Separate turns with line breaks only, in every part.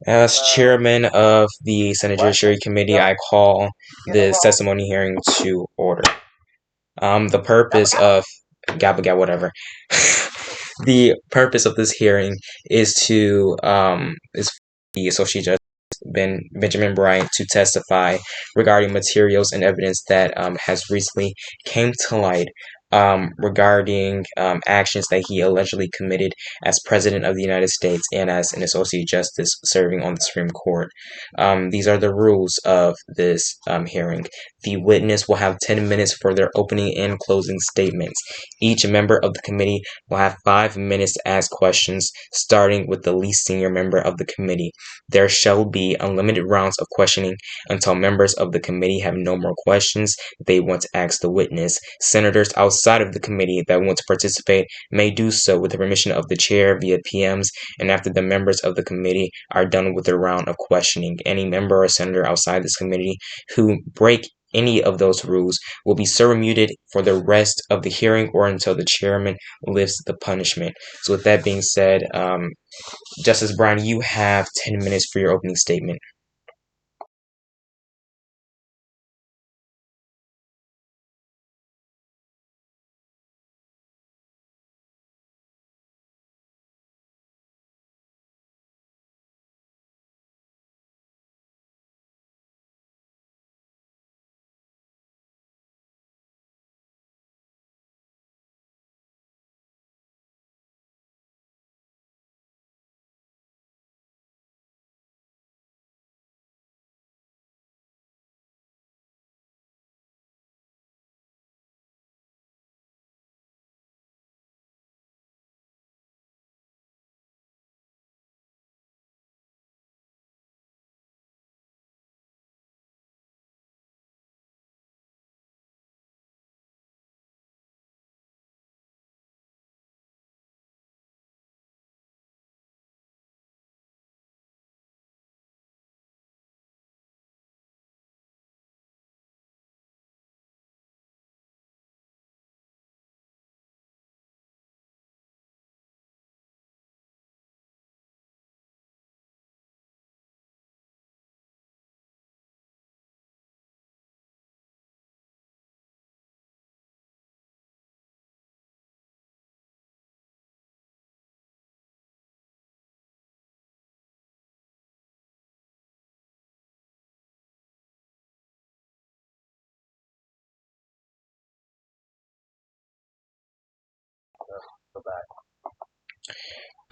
As chairman of the Senate Judiciary Committee, I call this testimony hearing to order. The purpose of gabba whatever. The purpose of this hearing is to is the Associate Justice Benjamin Bryant to testify regarding materials and evidence that has recently came to light regarding actions that he allegedly committed as President of the United States and as an Associate Justice serving on the Supreme Court. These are the rules of this hearing. The witness will have 10 minutes for their opening and closing statements. Each member of the committee will have 5 minutes to ask questions, starting with the least senior member of the committee. There shall be unlimited rounds of questioning until members of the committee have no more questions they want to ask the witness. Senators outside of the committee that want to participate may do so with the permission of the chair via PMs and after the members of the committee are done with their round of questioning. Any member or senator outside this committee who break any of those rules will be muted for the rest of the hearing or until the chairman lifts the punishment. So with that being said, Justice Brown, you have 10 minutes for your opening statement.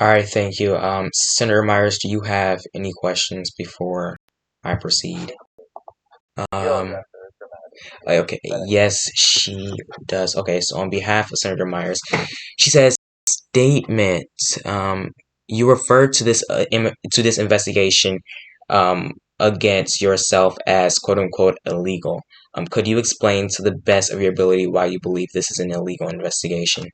All right, thank you. Senator Myers, do you have any questions before I proceed? Okay, yes, she does. Okay, so on behalf of Senator Myers, she says, statement. You referred to this investigation against yourself as quote unquote illegal. Could you explain to the best of your ability why you believe this is an illegal investigation?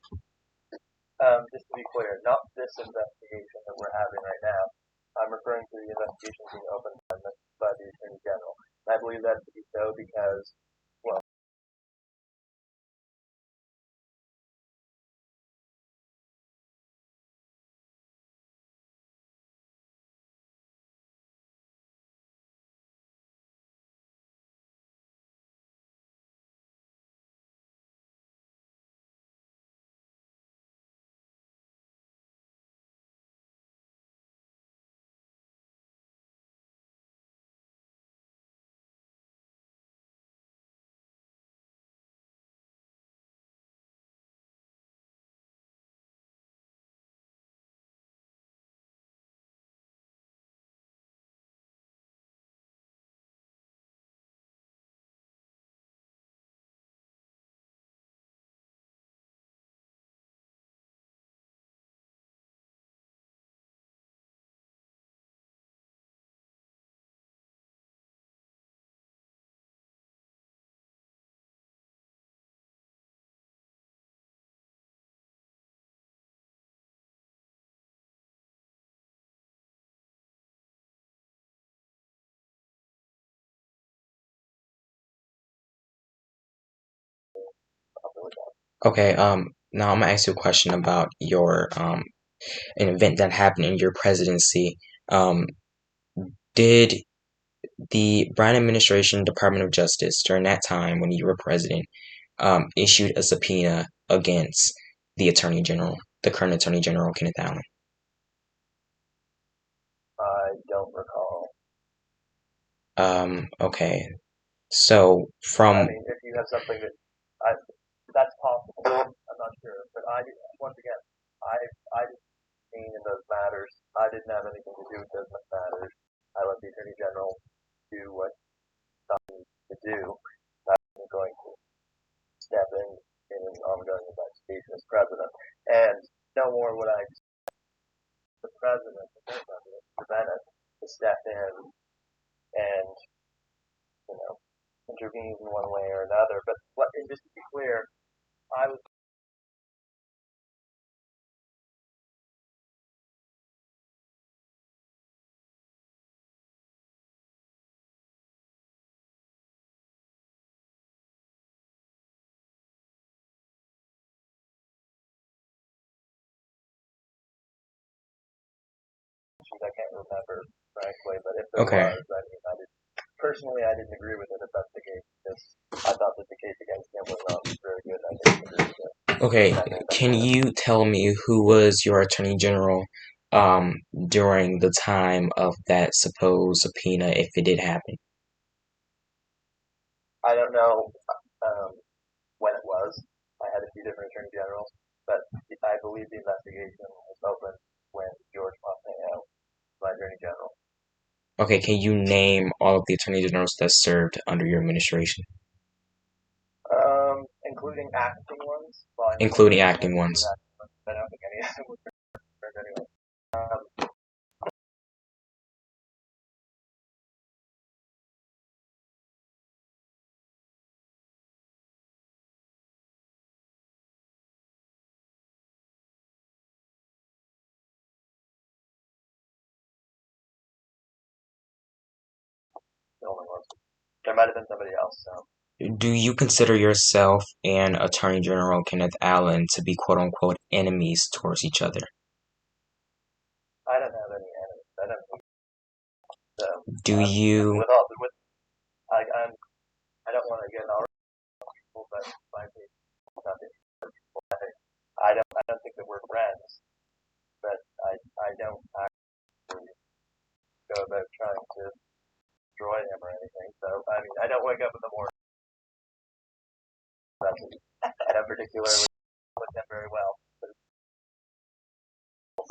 Just to be clear, not this investigation that we're having right now. I'm referring to the investigation being opened by the Attorney General. And I believe that to be so because, well,
Okay, now I'm gonna ask you a question about your an event that happened in your presidency. Um, did the Bryant administration Department of Justice during that time when you were president issued a subpoena against the Attorney General, the current Attorney General, Kenneth Allen?
I don't recall.
Okay. So
I
from
mean, if you have something that's possible. I'm not sure, but once again, I didn't mean in those matters. I didn't have anything to do with those matters. I let the Attorney General do what to do. I wasn't going to step in an ongoing investigation as president. And no more would I the president, the current president, Mr. Bennett, to step in and, you know, intervene in one way or another. But and just to be clear, I was I can't remember frankly, but if there
okay,
was, I mean, I didn't agree with it if that's the case because I thought that the case against him was not very good. I didn't agree with it.
okay, can you tell me who was your Attorney General during the time of that supposed subpoena, if it did happen?
I don't know um, when it was. I had a few different attorney generals, but I believe the investigation was open when George Pompeo was my attorney general.
Okay, can you name all of the Attorney Generals that served under your administration,
Including acting ones. Well, I know
including
there
acting
were
ones?
acting ones, but I don't think any of them were turned anyway. The only ones. There might have been somebody else. So
Do you consider yourself and Attorney General Kenneth Allen to be quote unquote enemies towards each other?
I don't have any enemies. I don't. So
Do you
with I don't want to get all people, but my case, nothing. I don't think that we're friends, but I don't actually go about trying to destroy him or anything. So I mean, I don't wake up in the morning. I don't particularly with him very well.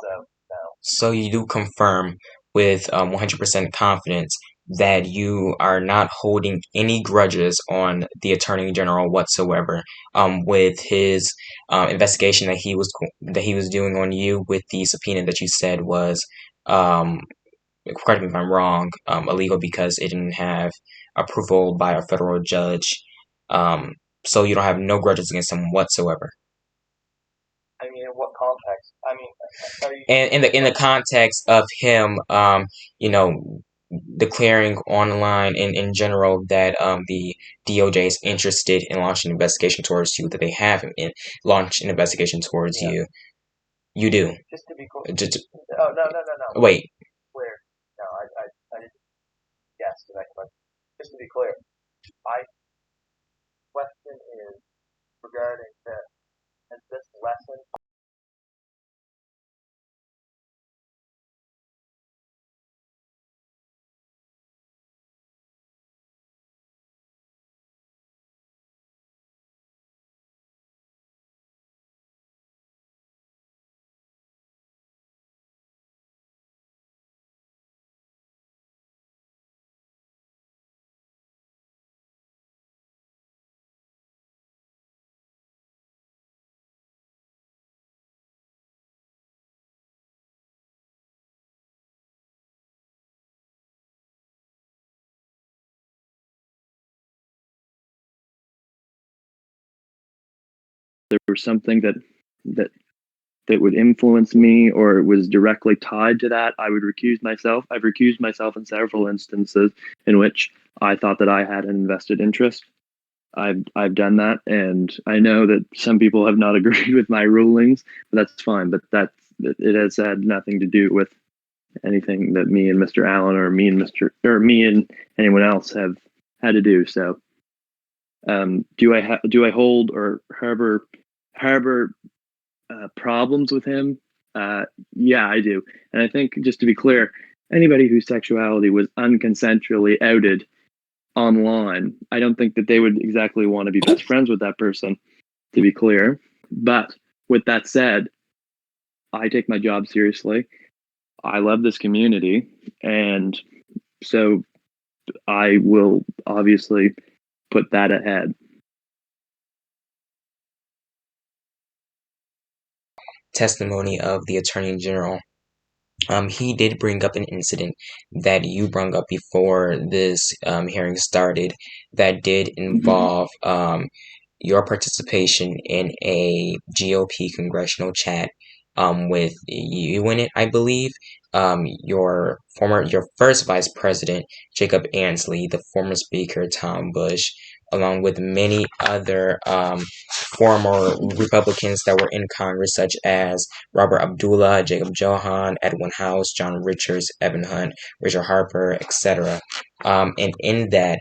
So no.
so you do confirm with 100% confidence that you are not holding any grudges on the Attorney General whatsoever, with his investigation that he was doing on you with the subpoena that you said was um, correct me if I'm wrong, illegal because it didn't have approval by a federal judge. Um, so you don't have no grudges against him whatsoever.
I mean, in what context? I mean, are you
And in the context of him, you know, declaring online in general that the DOJ is interested in launching an investigation towards you, that they have launched an investigation towards
yeah.
you. You do.
Just to be clear.
Just,
Oh no.
wait.
Clear. No, I didn't guess to that question. Just to be clear, my question is regarding this. Has this lesson
there was something that that would influence me or was directly tied to that, I would recuse myself. I've recused myself in several instances in which I thought that I had an invested interest. I've done that, and I know that some people have not agreed with my rulings, but that's fine. But it has had nothing to do with anything that me and Mr. Allen or me and anyone else have had to do. So, do I hold or harbor problems with him? Yeah, I do. And I think, just to be clear, anybody whose sexuality was unconsensually outed online, I don't think that they would exactly want to be best friends with that person, to be clear. But with that said, I take my job seriously. I love this community, and so I will obviously put that ahead.
Testimony of the Attorney General. He did bring up an incident that you brought up before this hearing started that did involve your participation in a GOP congressional chat with you in it, I believe. Your first vice president, Jacob Ansley, the former speaker, Tom Bush, along with many other former Republicans that were in Congress, such as Robert Abdullah, Jacob Johan, Edwin House, John Richards, Evan Hunt, Richard Harper, etc. And in that,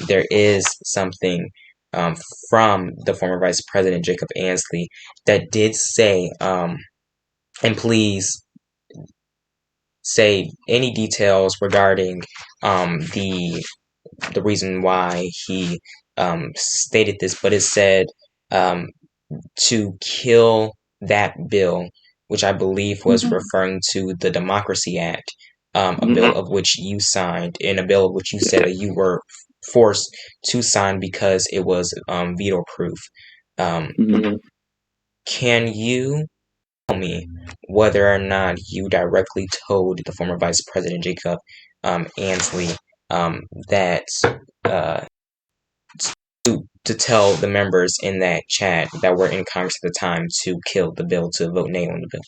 there is something from the former Vice President Jacob Ansley that did say, and please say any details regarding the reason why he stated this, but it said to kill that bill, which I believe was referring to the Democracy Act, a bill of which you signed, and a bill of which you said that you were forced to sign because it was veto proof. Can you tell me whether or not you directly told the former Vice President Jacob Ansley that to tell the members in that chat that were in Congress at the time to kill the bill, to vote nay on the bill?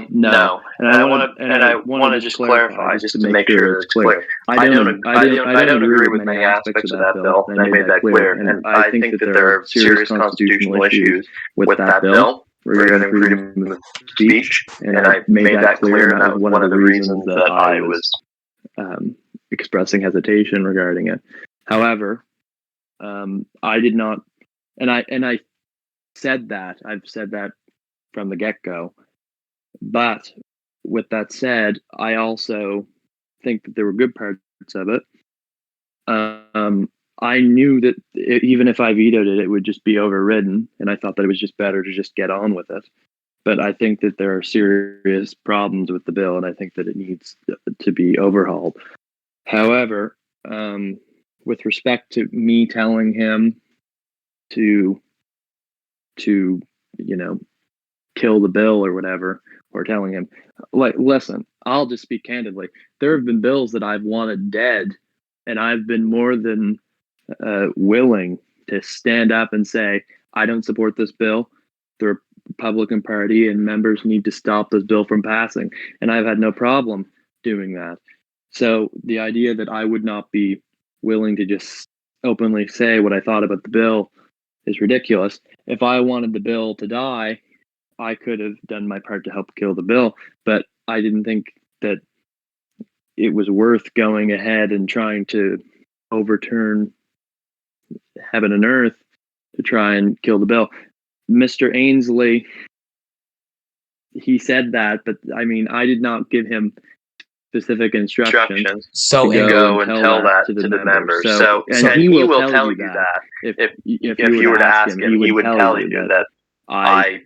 No, and I want to just clarify, just to make sure it's clear. I don't agree with many aspects of that bill, and I made that clear. And I think that there are serious constitutional issues with that bill regarding freedom of speech, and I made that clear. And that was one of the reasons that I was expressing hesitation regarding it. However, I did not, and I said that I've said that from the get-go. But with that said, I also think that there were good parts of it. I knew that even if I vetoed it, it would just be overridden, and I thought that it was just better to just get on with it. But I think that there are serious problems with the bill, and I think that it needs to be overhauled. However, with respect to me telling him to kill the bill or whatever, or telling him, like, listen, I'll just speak candidly. There have been bills that I've wanted dead, and I've been more than willing to stand up and say, I don't support this bill. The Republican Party and members need to stop this bill from passing. And I've had no problem doing that. So the idea that I would not be willing to just openly say what I thought about the bill is ridiculous. If I wanted the bill to die, I could have done my part to help kill the bill, but I didn't think that it was worth going ahead and trying to overturn heaven and earth to try and kill the bill. Mr. Ainsley, he said that, but I mean, I did not give him specific instructions
So
to go and tell that to the members. So he will tell you that. If you were to ask him, he would tell you that I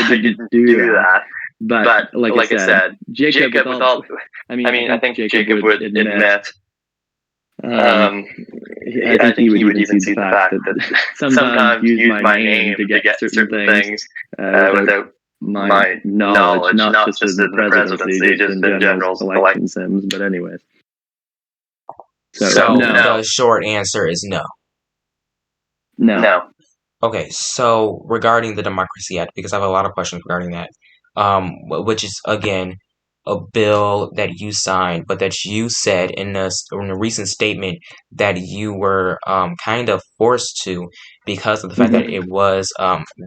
didn't do that. But like I said, Jacob with all, I think Jacob would admit. I think he would even see the fact that sometimes use my name to get certain things without my knowledge, not just as the presidency, just in general election sims. But anyways,
so
no.
The short answer is no.
No.
Okay, so regarding the Democracy Act, because I have a lot of questions regarding that, which is, again, a bill that you signed, but that you said in a recent statement that you were kind of forced to because of the fact that it was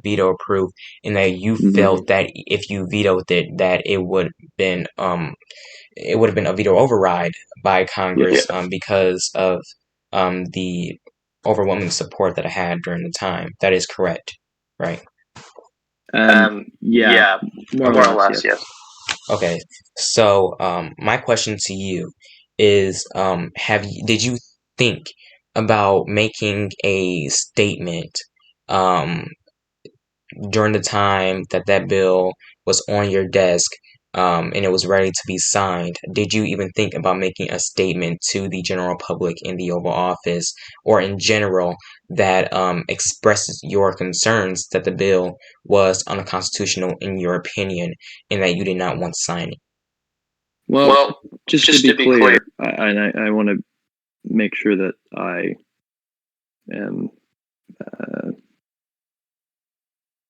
veto approved, and that you felt that if you vetoed it, that it would have been a veto override by Congress because of the overwhelming support that I had during the time. That is correct, right?
Yeah, more or less, yes.
Okay, so my question to you is, did you think about making a statement um, during the time that that bill was on your desk and it was ready to be signed? Did you even think about making a statement to the general public in the Oval Office or in general that expresses your concerns that the bill was unconstitutional in your opinion and that you did not want to sign it?
Well, just to be clear, I want to make sure that I am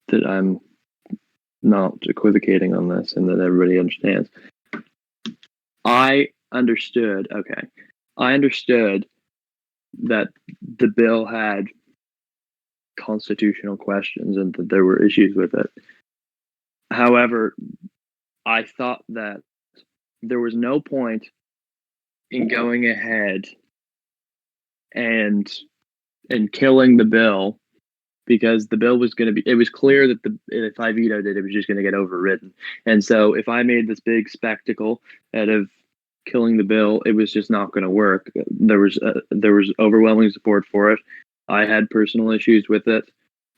that I'm not equivocating on this and that everybody understands. I understood that the bill had constitutional questions and that there were issues with it. However, I thought that there was no point in going ahead and killing the bill, because the bill was going to be, it was clear that if I vetoed it, it was just going to get overridden. And so if I made this big spectacle out of killing the bill, it was just not going to work. There was overwhelming support for it. I had personal issues with it,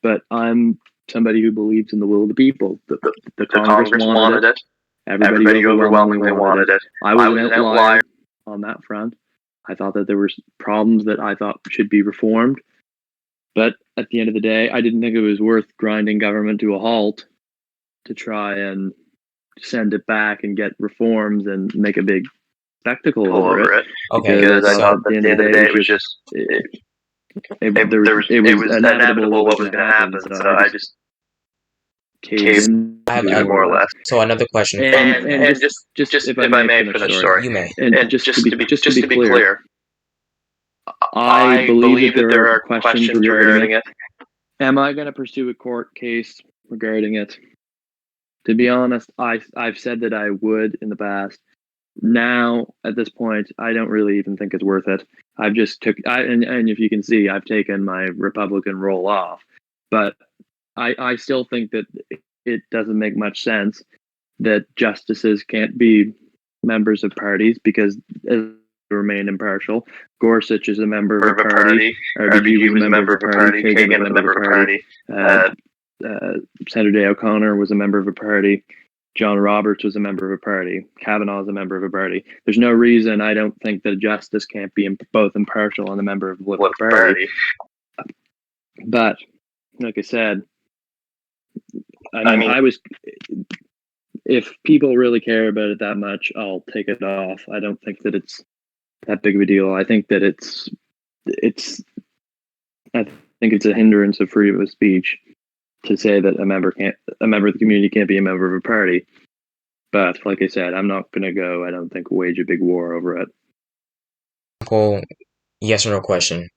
but I'm somebody who believes in the will of the people. The Congress wanted it. Everybody overwhelmingly wanted it. I was an outlier on that front. I thought that there were problems that I thought should be reformed. But at the end of the day, I didn't think it was worth grinding government to a halt to try and send it back and get reforms and make a big spectacle over it.
Okay,
Because I
so
thought at the end of the day, it was just it was inevitable what was going to happen. So I just caved in, more or less.
so another question.
And just if I may finish the story.
You may.
And just to be clear, I believe that there are questions regarding it. Am I going to pursue a court case regarding it? To be honest, I've said that I would in the past. Now, at this point, I don't really even think it's worth it. I've just and if you can see, I've taken my Republican role off. But I still think that it doesn't make much sense that justices can't be members of parties because they remain impartial. Gorsuch is a member of a party. RBG was a member of a party. Kagan was a member of a party. Senator Day O'Connor was a member of a party. John Roberts was a member of a party. Kavanaugh is a member of a party. There's no reason I don't think that a justice can't be both impartial and a member of a political party. But, like I said, I mean, if people really care about it that much, I'll take it off. I don't think that it's that big of a deal. I think that I think it's a hindrance of freedom of speech to say that a member of the community can't be a member of a party. But like I said, I'm not going to go, I don't think, wage a big war over it.
Simple yes or no question.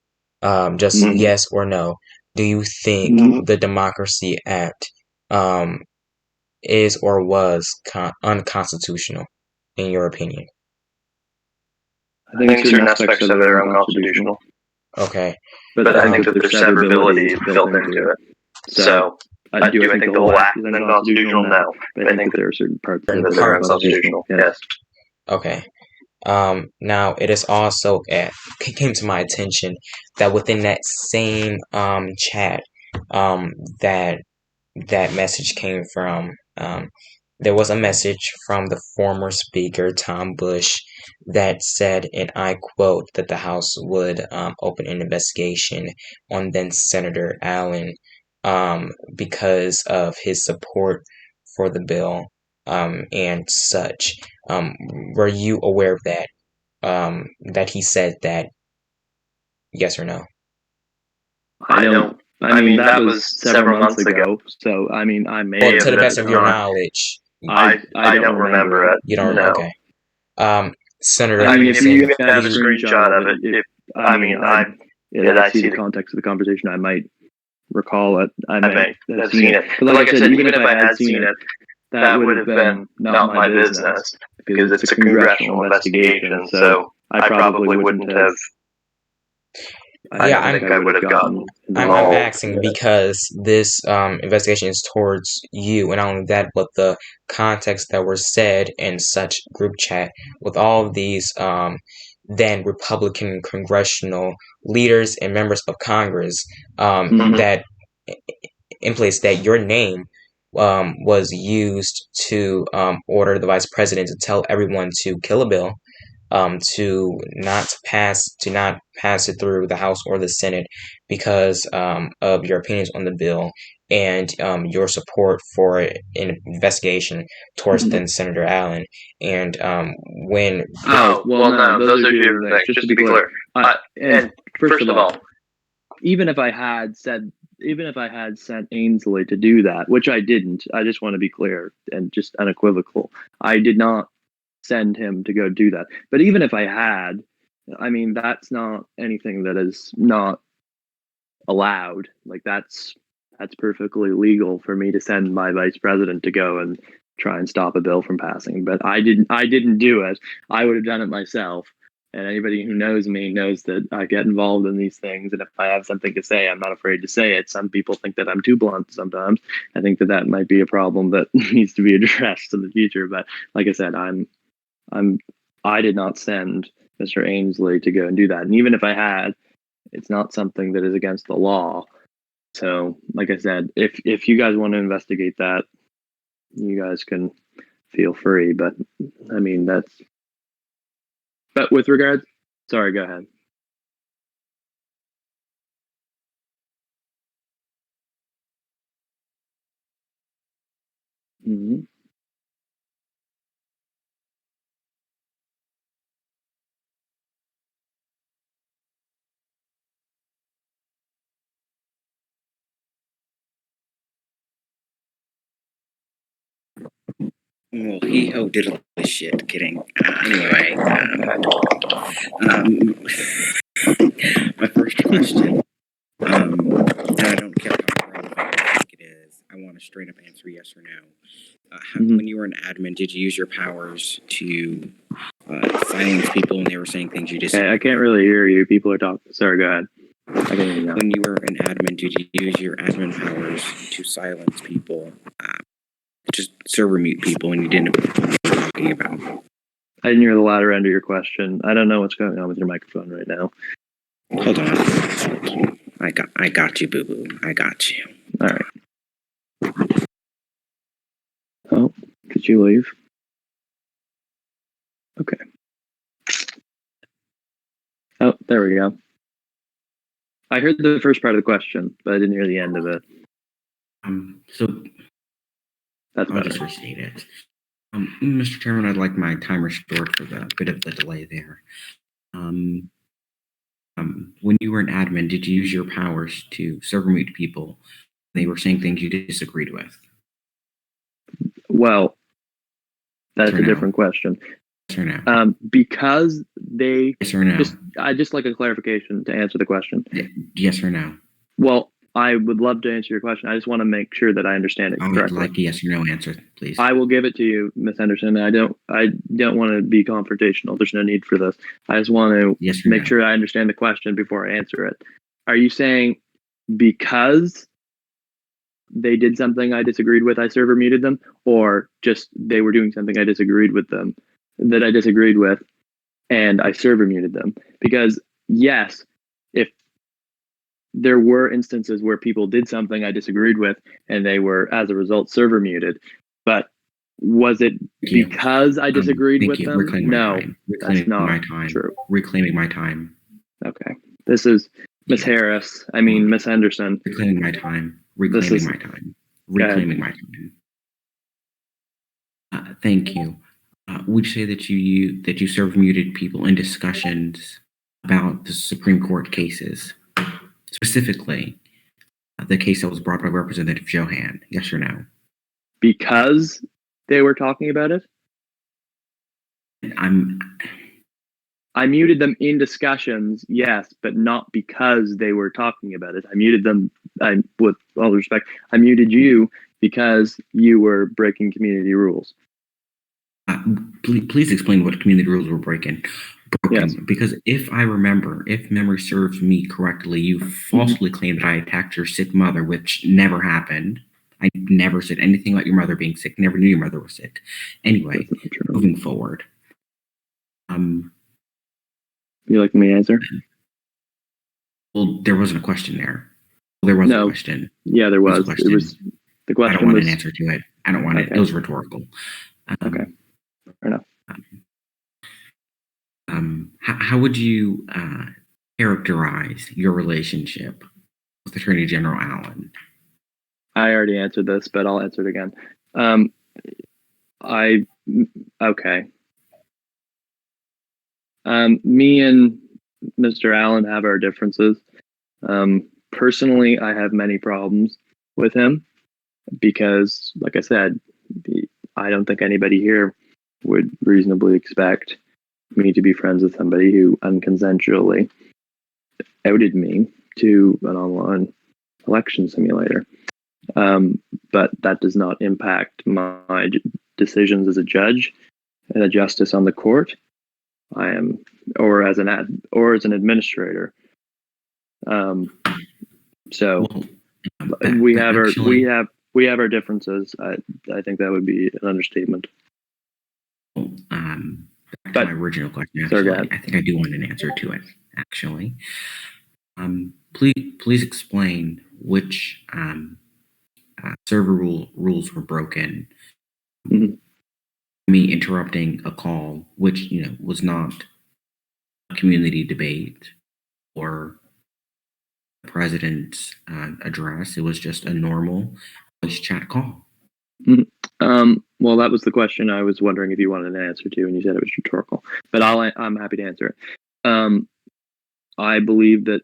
Just yes or no. Do you think the Democracy Act is or was unconstitutional, in your opinion?
I think certain aspects of it are unconstitutional.
Okay.
But I think that there's severability built into it. So, do I think the whole act is unconstitutional? No. But I think that there are certain parts of it that are unconstitutional. Yes.
Okay. Now it is also came to my attention that within that same chat that message came from, there was a message from the former speaker Tom Bush that said, and I quote, that the House would open an investigation on then Senator Allen because of his support for the bill and such. Were you aware of that? That he said that? Yes or no?
I mean, that was several months ago. So, I mean, I may have...
To the best of your knowledge,
I don't remember it.
You don't?
No.
Okay. Senator,
I mean, if you
Anderson,
have a
you-
screenshot of it, I see the context of the conversation, I might recall it. I may have seen it. But like I said, even if I had seen it, that would have been not my business because it's a congressional investigation. So I probably wouldn't have. I
Yeah,
don't think I would have gotten
I'm
involved.
asking because this investigation is towards you, and not only that, but the context that were said in such group chat with all of these then Republican congressional leaders and members of Congress that in place that your name was used to order the vice president to tell everyone to kill a bill, to not pass it through the House or the Senate because of your opinions on the bill and your support for an investigation towards then Senator Allen. And when
no, those are two different things. Just to be clear, and first of all, even if I had sent Ainsley to do that, which I didn't, I just want to be clear and just unequivocal. I did not send him to go do that. But even if I had, I mean, that's not anything that is not allowed. Like that's perfectly legal for me to send my vice president to go and try and stop a bill from passing. But I didn't do it. I would have done it myself. And anybody who knows me knows that I get involved in these things. And if I have something to say, I'm not afraid to say it. Some people think that I'm too blunt sometimes. I think that might be a problem that needs to be addressed in the future. But like I said, I did not send Mr. Ainsley to go and do that. And even if I had, it's not something that is against the law. So, like I said, if you guys want to investigate that, you guys can feel free. But I mean, but with regards, sorry, go ahead. Mm-hmm.
Well, he-ho diddle this shit. Kidding. Anyway, my first question, and I don't care how relevant I think it is. I want a straight up answer, yes or no. When you were an admin, did you use your powers to silence people when they were saying things you disagree?
I can't really hear you. People are talking. Sorry, go ahead. I can hear you now.
When you were an admin, did you use your admin powers to silence people? Just server mute people when you didn't know what you were talking about?
I didn't hear the latter end of your question. I don't know what's going on with your microphone right now.
Hold on. I got you, boo boo. I got you.
All right. Oh, could you leave? Okay. Oh, there we go. I heard the first part of the question, but I didn't hear the end of it.
So
That's
I'll
better.
just restate it. Mr. Chairman, I'd like my time restored for the bit of the delay there. When you were an admin, did you use your powers to server mute people when they were saying things you disagreed with?
Well, that's a different question.
Yes or no?
Because they
Yes or no?
I just like a clarification to answer the question.
Yes or no?
Well, I would love to answer your question. I just want to make sure that I understand it correctly.
I would like a yes or no answer, please.
I will give it to you, Ms. Henderson. I don't want to be confrontational. There's no need for this. I just want to make sure I understand the question before I answer it. Are you saying because they did something I disagreed with, I server muted them, or just they were doing something I disagreed with, and I server muted them? Because yes, if there were instances where people did something I disagreed with and they were, as a result, server muted, but was it because I disagreed with them? No, that's not true.
Reclaiming my time.
Okay. This is Miss Harris. I mean, Miss Henderson.
Reclaiming my time. Reclaiming my time. Reclaiming my time. Thank you. Would you say that you server muted people in discussions about the Supreme Court cases? Specifically, the case that was brought by Representative Johan, yes or no?
Because they were talking about it? I muted them in discussions, yes, but not because they were talking about it. I muted them, with all respect, I muted you because you were breaking community rules.
Please explain what community rules were broken.
Yes.
Because if I remember, if memory serves me correctly, you falsely claimed that I attacked your sick mother, which never happened. I never said anything about your mother being sick. Never knew your mother was sick. Anyway, moving forward.
You like me to answer?
Well, there wasn't a question there. There was a question.
Yeah, there was. It was the question.
I don't want an answer to it. I don't want it. It was rhetorical.
Okay. Fair enough.
How would you characterize your relationship with Attorney General Allen?
I already answered this, but I'll answer it again. Okay. Me and Mr. Allen have our differences. Personally, I have many problems with him because, like I said, I don't think anybody here would reasonably expect me to be friends with somebody who unconsensually outed me to an online election simulator. But that does not impact my decisions as a judge and a justice on the court. Or as an administrator. We have our differences. I think that would be an understatement.
Back to my original question. Actually, I think I do want an answer to it. Actually, please explain which server rules were broken.
Mm-hmm.
Me interrupting a call, which was not a community debate or the president's address. It was just a normal voice chat call.
Mm-hmm. Well, that was the question I was wondering if you wanted an answer to, and you said it was rhetorical. But I'm happy to answer it. I believe that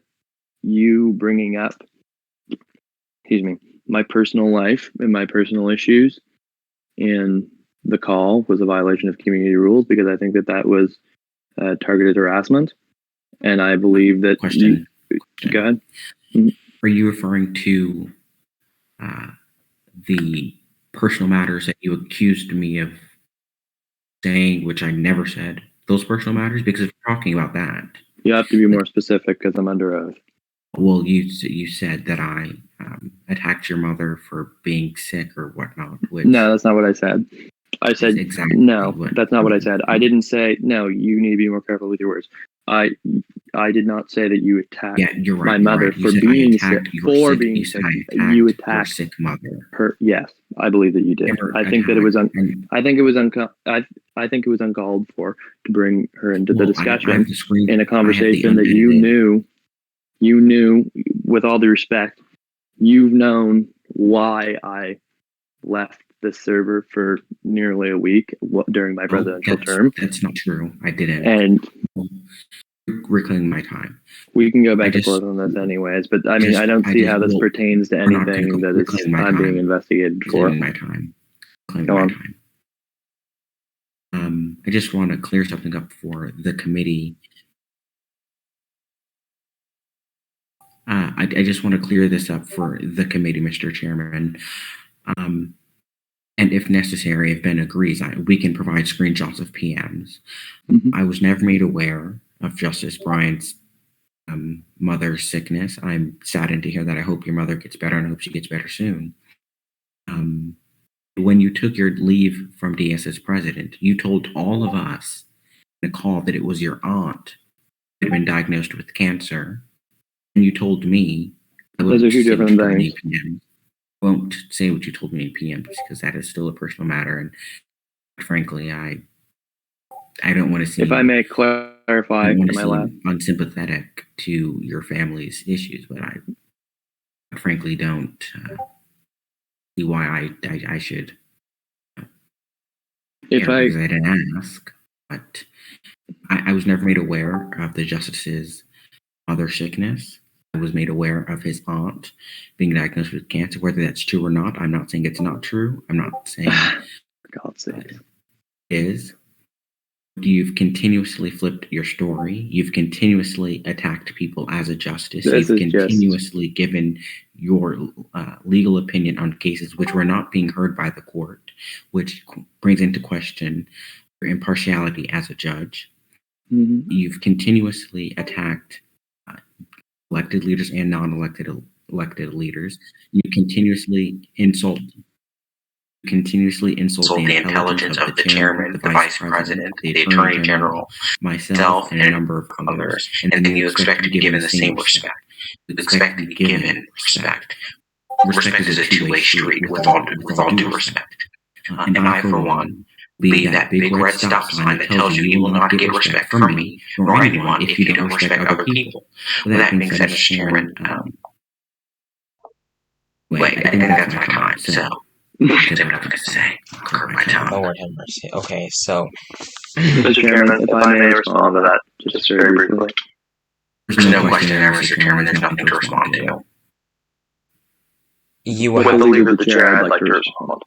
you bringing up, my personal life and my personal issues in the call was a violation of community rules because I think that was targeted harassment, and I believe that.
Question.
Go ahead.
Are you referring to the personal matters that you accused me of saying, which I never said? Those personal matters? Because if you're talking about that,
you have to be more specific because I'm under oath.
Well, you said that I attacked your mother for being sick or whatnot.
No, that's not what I said. I said
exactly
no. That's not what I said. I didn't say no. You need to be more careful with your words. I did not say that you attacked my mother for being sick. For being sick, you attacked
your sick mother.
Her. Yes, I believe that you did. I think that it was I think it was uncalled for to bring her into the discussion in a conversation that you knew. You knew, with all due respect, you've known why I left the server for nearly a week during my presidential term.
That's not true. I didn't.
And
reclaiming my time.
We can go back and forth on this anyways, but I mean, I don't see how this pertains to anything that I'm being investigated for.
My time. Go on. I just want to clear something up for the committee. I just want to clear this up for the committee, Mr. Chairman. And if necessary, if Ben agrees, we can provide screenshots of PMs. Mm-hmm. I was never made aware of Justice Bryant's mother's sickness. I'm saddened to hear that. I hope your mother gets better, and I hope she gets better soon. When you took your leave from DS as president, you told all of us in a call that it was your aunt who had been diagnosed with cancer. And you told me,
those are two different things.
I won't say what you told me in PM because that is still a personal matter, and frankly, I don't want to seem.
If I may clarify,
unsympathetic to your family's issues, but I frankly don't see why I should.
Because
I didn't ask, but I was never made aware of the justice's mother's sickness. I was made aware of his aunt being diagnosed with cancer. Whether that's true or not, I'm not saying it's not true. I'm not saying
God's sake.
Is you've continuously flipped your story. You've continuously attacked people as a justice.
This
You've
is
continuously given your legal opinion on cases which were not being heard by the court, which brings into question your impartiality as a judge.
Mm-hmm.
You've continuously attacked elected leaders and non-elected leaders. You continuously insult the intelligence of the chairman, the vice president, the attorney general, myself, and a number of others, and then you expect to be given the same respect. You expect to be given respect. Respect is a two-way street with all due respect. And I, for one, believe that big red stop sign that tells you will not get respect from me nor anyone if you don't respect other people. With that being said, Mr. Chairman, I think that's my time, so that's what I'm going to say. Curb my tongue.
Lord have mercy. Okay, so
Mr. Chairman, if I may respond to that, just very briefly.
There's no question there, Mr. Chairman. There's nothing to respond to.
you
With
have
the leave of the chair, I'd like to respond.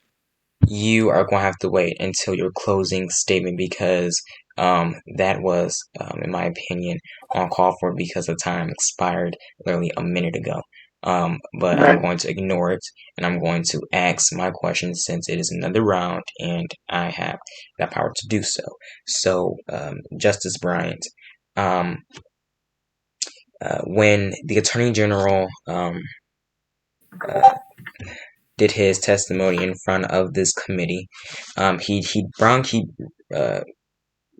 you are going to have to wait until your closing statement because that was, in my opinion, uncalled for because the time expired literally a minute ago. But I'm going to ignore it and I'm going to ask my question since it is another round and I have that power to do so. So, Justice Bryant, when the Attorney General did his testimony in front of this committee, he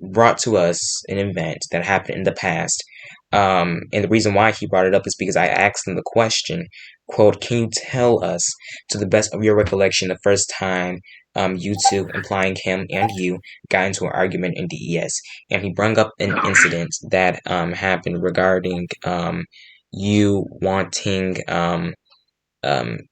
brought to us an event that happened in the past. And the reason why he brought it up is because I asked him the question, quote, can you tell us, to the best of your recollection, the first time you two, implying him and you, got into an argument in DES? And he brought up an incident that happened regarding you wanting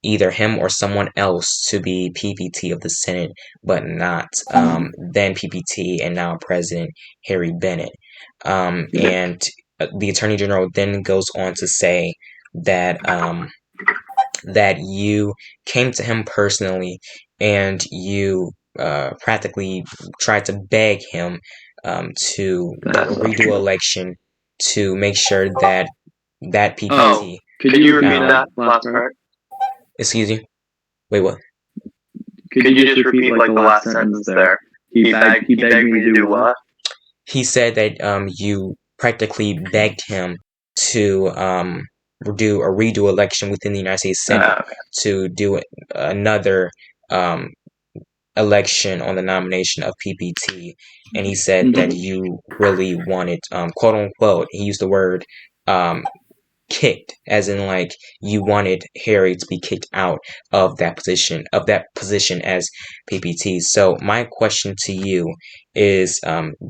either him or someone else to be PPT of the Senate, but not then PPT and now President Harry Bennett. And the Attorney General then goes on to say that that you came to him personally and you practically tried to beg him to redo election to make sure that PPT.
Could you repeat that last part?
Excuse you. Wait, what?
Could you just repeat like the last sentence there? He begged me to do what?
He said that you practically begged him to do a redo election within the United States Senate to do another election on the nomination of PPT, and he said that you really wanted, quote unquote, he used the word kicked, as in like you wanted Harry to be kicked out of that position as PPT. So my question to you is,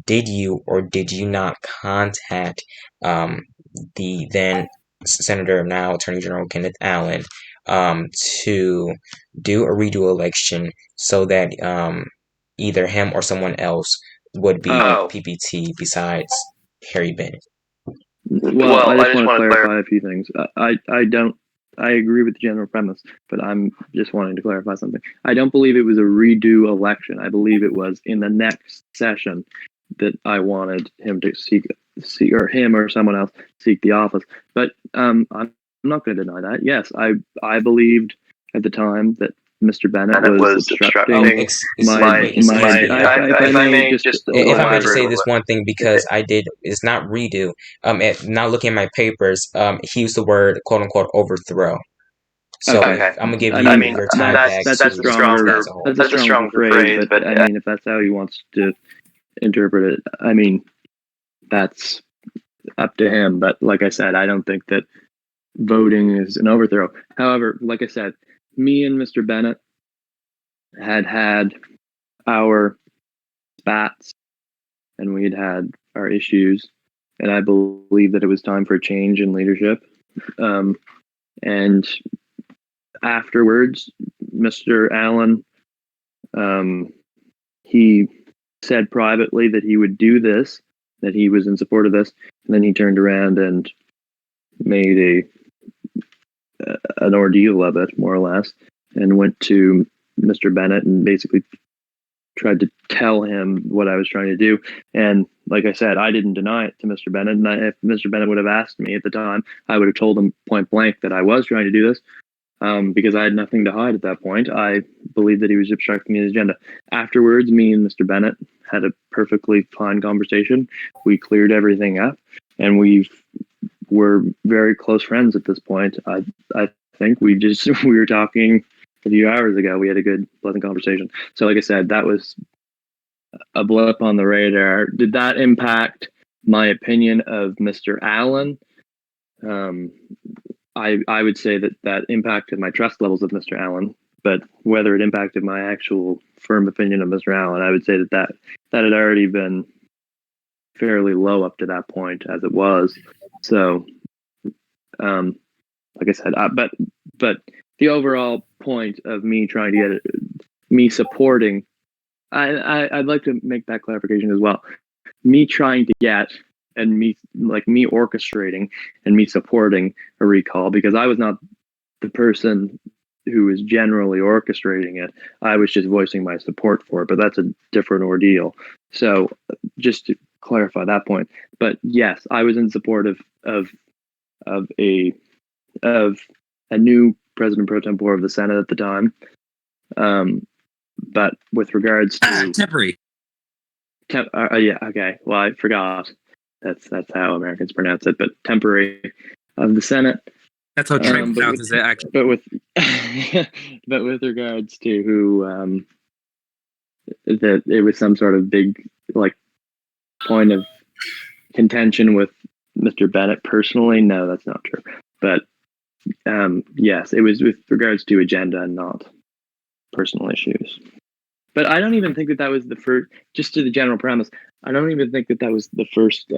did you or did you not contact the then Senator, now Attorney General Kenneth Allen, to do a redo election so that either him or someone else would be PPT besides Harry Bennett?
Well, I just want to clarify a few things. I agree with the general premise, but I'm just wanting to clarify something. I don't believe it was a redo election. I believe it was in the next session that I wanted him to seek or him or someone else seek the office. But I'm not going to deny that. Yes, I believed at the time that Mr. Bennett was obstructing
if I may just say this one thing, because it's not redo. Now looking at my papers, he used the word quote unquote overthrow. So I'm gonna give you your time back.
That's a stronger phrase, but I mean, if that's how he wants to interpret it, I mean, that's up to him. But like I said, I don't think that voting is an overthrow. However, like I said, me and Mr. Bennett had our spats and we'd had our issues, and I believe that it was time for a change in leadership. And afterwards, Mr. Allen, he said privately that he would do this, that he was in support of this, and then he turned around and made an ordeal of it, more or less, and went to Mr. Bennett and basically tried to tell him what I was trying to do. And like I said, I didn't deny it to Mr. Bennett. And if Mr. Bennett would have asked me at the time, I would have told him point blank that I was trying to do this, because I had nothing to hide at that point. I believed that he was obstructing his agenda. Afterwards, me and Mr. Bennett had a perfectly fine conversation. We cleared everything up, and we're very close friends at this point. I think we were talking a few hours ago. We had a good, pleasant conversation. So like I said, that was a blip on the radar. Did that impact my opinion of Mr. Allen? I would say that impacted my trust levels of Mr. Allen, but whether it impacted my actual firm opinion of Mr. Allen, I would say that had already been fairly low up to that point as it was. So, like I said, but the overall point of me trying to get it, me supporting, I'd like to make that clarification as well. Me trying to get, and me orchestrating and me supporting a recall, because I was not the person who was generally orchestrating it. I was just voicing my support for it, but that's a different ordeal. So just to clarify that point. But yes, I was in support of a new president pro tempore of the Senate at the time. But with regards to
temporary.
Yeah, okay. Well, I forgot. That's how Americans pronounce it. But temporary of the Senate.
That's how Trump pronounces it, actually.
But with regards to who, that it was some sort of big point of contention with Mr. Bennett personally. No, that's not true. But yes, it was with regards to agenda and not personal issues. But I don't even think that was the first, just to the general premise, I don't even think that was the first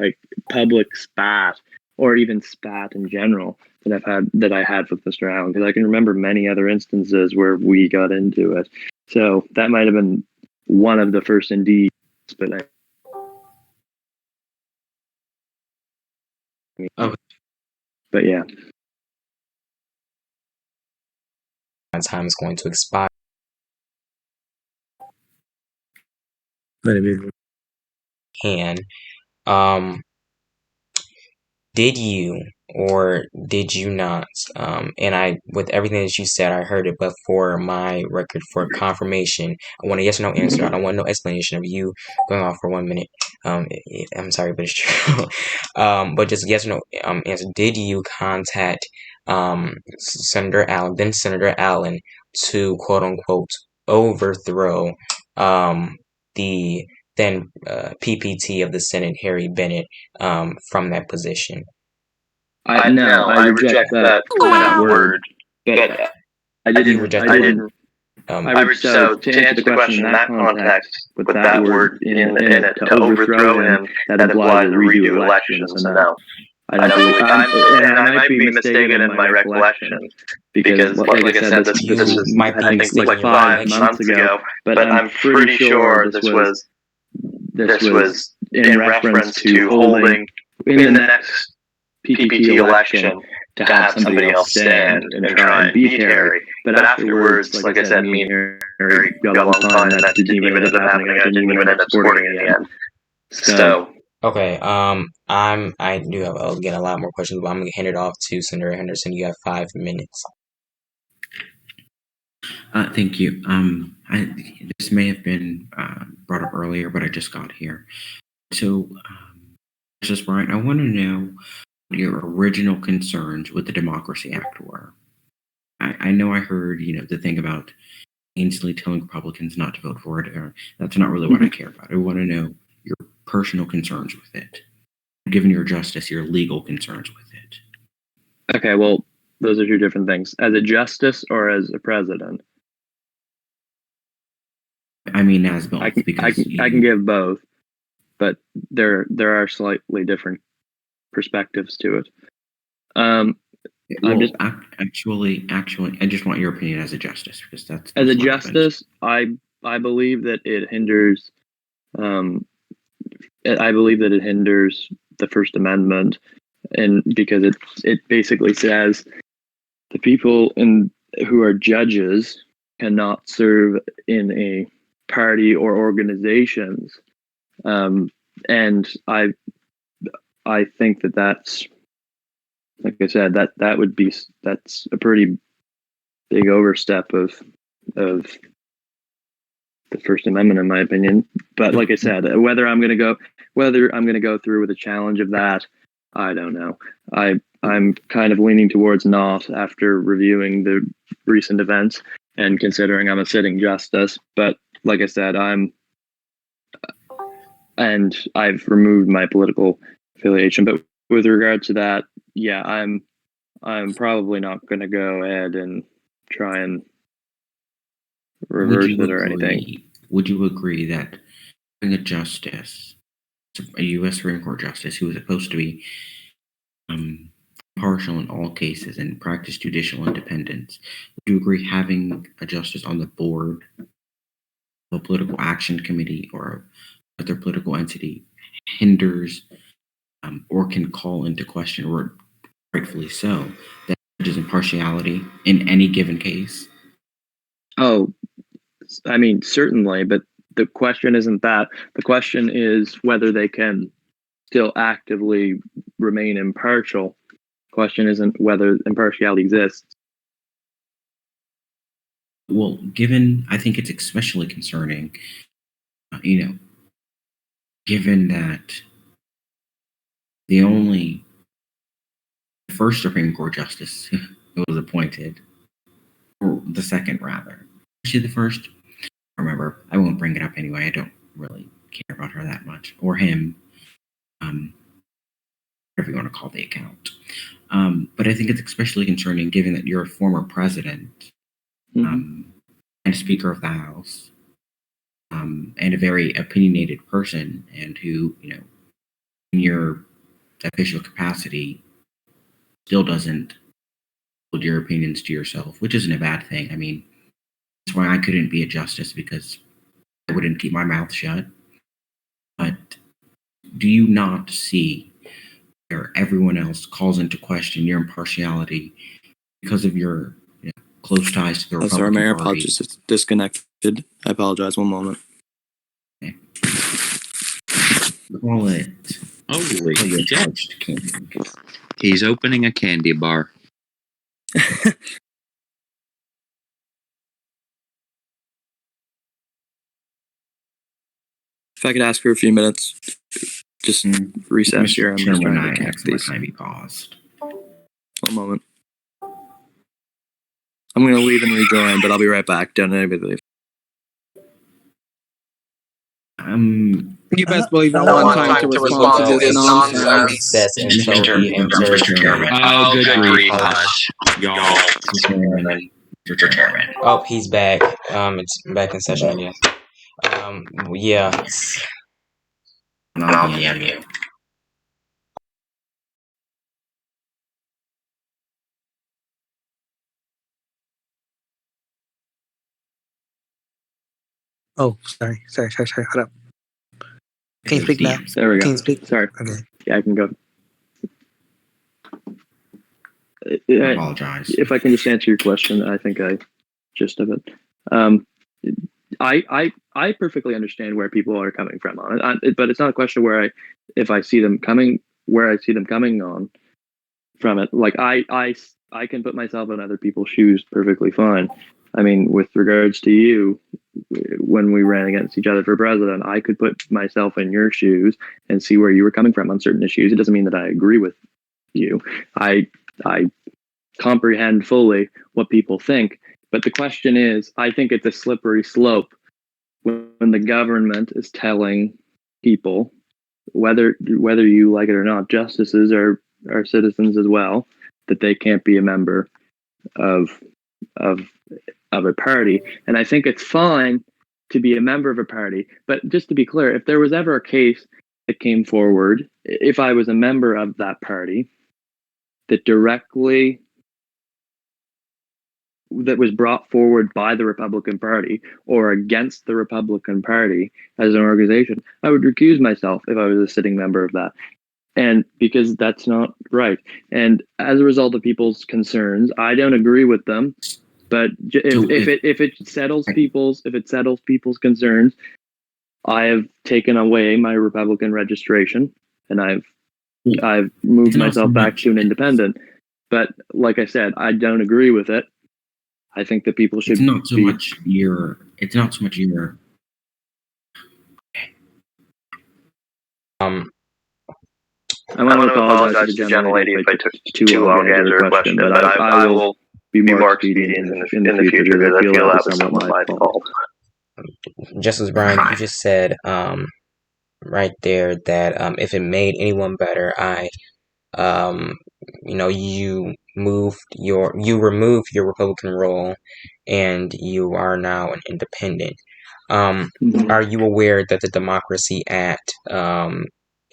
public spat, or even spat in general, that I had with Mr. Allen, because I can remember many other instances where we got into it. So that might have been one of the first indeed, but but yeah.
My time is going to expire. And did you or did you not? And I, with everything that you said, I heard it, but for my record, for confirmation, I want a yes or no answer. I don't want no explanation of you going off for 1 minute. I'm sorry, but it's true. But just yes or no answer. Did you contact Senator Allen, then Senator Allen, to quote unquote overthrow the then PPT of the Senate, Harry Bennett, from that position?
I reject that word. But I didn't.
I reached out to answer the question in that context with that word in it to overthrow him. That implies a redo elections. So no, I believe, and I might be mistaken in my recollection, because like I said, this was I think 5 months ago. But I'm pretty sure this was in reference to holding in the next PPT election to have somebody else stand and try and beat Harry. But afterwards, like I said, me and Harry got along fine, and that didn't even end up happening. I didn't even end up supporting it in the end. So
okay, I do have again a lot more questions, but I'm gonna hand it off to Senator Henderson. You have 5 minutes.
Thank you. This may have been brought up earlier, but I just got here. So, Justice Bryant, I want to know what your original concerns with the Democracy Act were. I know I heard, the thing about Ainsley telling Republicans not to vote for it. That's not really what I care about. I want to know your personal concerns with it, given your justice, your legal concerns with it.
Okay, well, those are two different things. As a justice or as a president?
I mean, as both.
I can give both, but there are slightly different perspectives to it.
Actually, I just want your opinion as a justice, because that's
as a justice. I believe that it hinders. I believe that it hinders the First Amendment, and because it basically says the people who are judges cannot serve in a party or organizations. And I think that's, like I said, that's a pretty big overstep of the First Amendment, in my opinion. But like I said, whether I'm going to go through with a challenge of that, I don't know. I'm kind of leaning towards not after reviewing the recent events and considering I'm a sitting justice. But like I said, and I've removed my political affiliation. But with regard to that, yeah, I'm probably not going to go ahead and try and reverse it or anything.
Would you agree that having a justice, a U.S. Supreme Court justice who is supposed to be impartial in all cases and practice judicial independence, would you agree having a justice on the board of a political action committee or other political entity hinders or can call into question, or rightfully so, that judge's impartiality in any given case?
Oh, I mean, certainly, but the question isn't that. The question is whether they can still actively remain impartial. The question isn't whether impartiality exists.
Well, I think it's especially concerning, given that the first Supreme Court justice who was appointed, or the second rather, actually the first, I remember, I won't bring it up anyway, I don't really care about her that much, or him, whatever you want to call the account. But I think it's especially concerning given that you're a former president, and Speaker of the House, and a very opinionated person, and who, in your official capacity, still doesn't hold your opinions to yourself, which isn't a bad thing. I mean, that's why I couldn't be a justice, because I wouldn't keep my mouth shut. But do you not see where everyone else calls into question your impartiality because of your close ties to the Republican
sorry, Mayor,
Party?
apologies, it's disconnected. I apologize. One moment.
Okay. Call it.
Holy
Your
shit.
charged king.
He's opening a candy bar.
If I could ask for a few minutes, just recess here. I'm just trying to connect these.
Can I be paused?
One moment. I'm going to leave and rejoin, but I'll be right back. Don't anybody leave.
You best believe I want time to respond to this nonsense.
Recess until he enters.
Oh, good grief, y'all.
Mr. Chairman.
Oh, he's back. It's back in session, I guess. Yeah.
And I'll DM you.
Oh, sorry. Hold up. Can you speak now?
There we go.
Can you speak?
Sorry.
Okay.
Yeah, I can go.
I apologize.
If I can just answer your question, I think gist of it. I perfectly understand where people are coming from on it, but it's not a question where I see them coming on from it. Like I can put myself in other people's shoes perfectly fine. I mean, with regards to you, when we ran against each other for president, I could put myself in your shoes and see where you were coming from on certain issues. It doesn't mean that I agree with you. I comprehend fully what people think, but the question is, I think it's a slippery slope when the government is telling people, whether you like it or not, justices are citizens as well, that they can't be a member of a party. And I think it's fine to be a member of a party, but just to be clear, if there was ever a case that came forward, if I was a member of that party that was brought forward by the Republican Party or against the Republican Party as an organization, I would recuse myself if I was a sitting member of that. And because that's not right. And as a result of people's concerns, I don't agree with them. But if it settles people's concerns, I have taken away my Republican registration, and I've moved myself back to an independent. But like I said, I don't agree with it. I think that people should.
It's not so much your.
I want to apologize to the gentle lady if I took too long to answer her question, but I will be more expedient in the future because I feel that was somewhat my fault.
Justice Bryant, you just said right there that if it made anyone better, you removed your Republican role and you are now an independent. Are you aware that the Democracy Act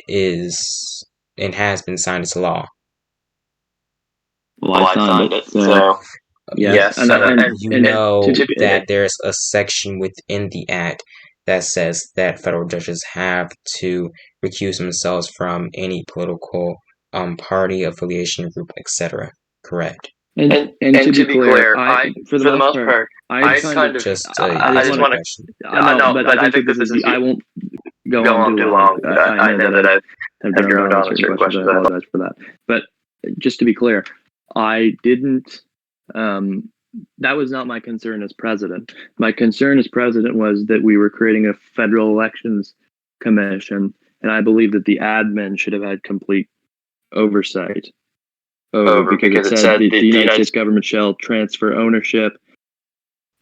is and has been signed into law?
Well, I signed it, so
yes. And you know that there's a section within the act that says that federal judges have to recuse themselves from any political party, affiliation, group, etc. Correct?
And to be clear, for the most part, I just want to. But I think this is. I won't go on too long. I know that I've droned on certain questions. I apologize for that. But just to be clear, I didn't. That was not my concern as president. My concern as president was that we were creating a federal elections commission, and I believe that the admin should have had complete oversight because it said the United States government shall transfer ownership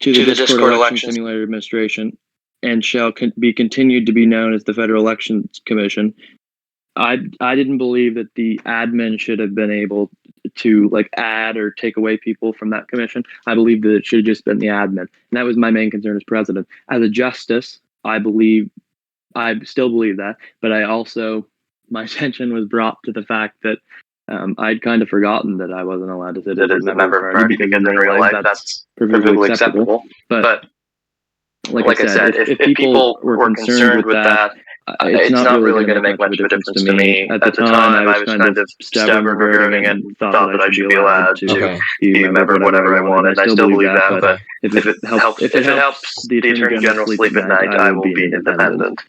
to the Discord Election Simulator Administration and shall be continued to be known as the Federal Elections Commission. I didn't believe that the admin should have been able to add or take away people from that commission. I believe that it should have just been the admin, and that was my main concern as president. As a justice, I still believe that, but my attention was brought to the fact that I'd kind of forgotten that I wasn't allowed to sit as a member of the party because in real life that's perfectly acceptable. But like I said, if people were concerned with that, it's not really going to make much of a difference to me. At the time, I was kind of stubborn regarding it and thought that I should be allowed to be a member of whatever I wanted. I still believe that, but if it helps the Attorney General sleep at night, I will be independent.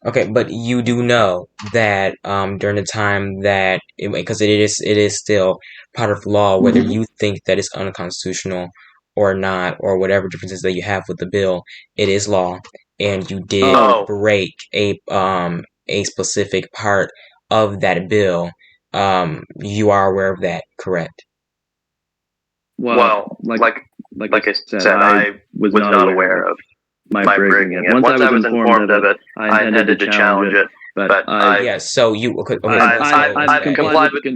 Okay, but you do know that during the time that, because it is still part of law, whether you think that it's unconstitutional or not, or whatever differences that you have with the bill, it is law, and you did break a specific part of that bill. You are aware of that, correct?
Well, like I said, I was not aware of my breaking it. Once I was informed of it, I intended to challenge it. But
so you
I've complied with the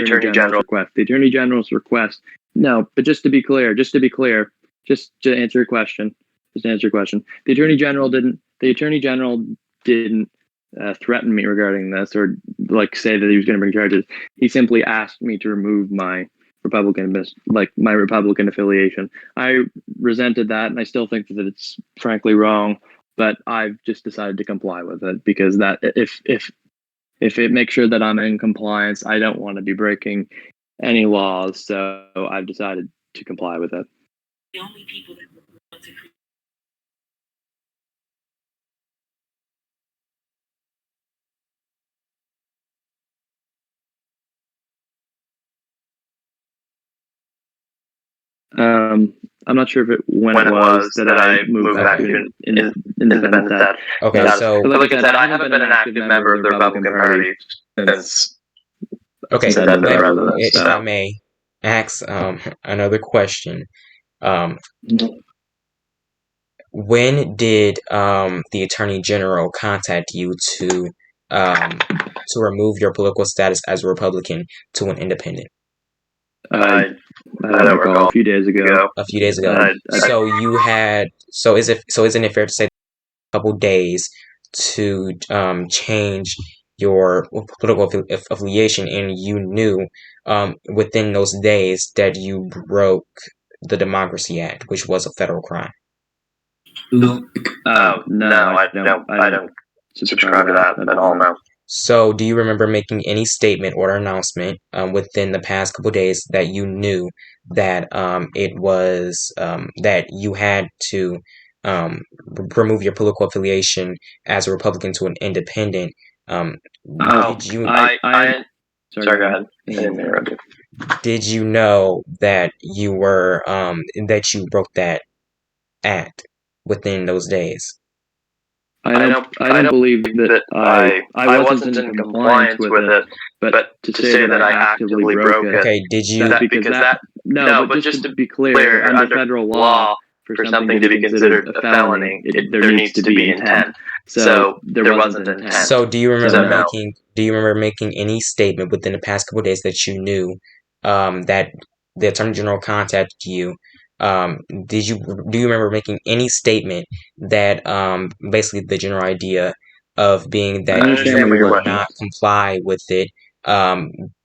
Attorney General's request. The Attorney General's request. No, but just to be clear, just to answer your question, the Attorney General didn't threaten me regarding this or say that he was going to bring charges. He simply asked me to remove my Republican affiliation. I resented that, and I still think that it's frankly wrong. But I've just decided to comply with it because that if it makes sure that I'm in compliance, I don't want to be breaking any laws. So I've decided to comply with it. The only people that want to I'm not sure if when it was that I moved back to independent.
Okay, so
like I said, I haven't been an active member of the Republican Party since.
Okay, if I may ask another question. When did the Attorney General contact you to remove your political status as a Republican to an independent?
I don't recall. A few days ago.
Isn't it fair to say a couple days to change your political affiliation, and you knew within those days that you broke the Democracy Act, which was a federal crime?
No, I don't subscribe to that at all. No.
So, do you remember making any statement or announcement within the past couple days that you knew that it was that you had to remove your political affiliation as a Republican to an independent? Did you
Sorry, go ahead. I didn't interrupt you.
did you know that you were that you broke that act within those days?
I don't believe that I wasn't in compliance with it, but to say that I actively broke it.
Okay, did you?
No, but just to be clear, under federal law, for something to be considered a felony, there needs to be intent. So there wasn't intent.
So do you remember
no.
making any statement within the past couple of days that you knew that the Attorney General contacted you? Do you remember making any statement that basically the general idea of being that you would not comply with it,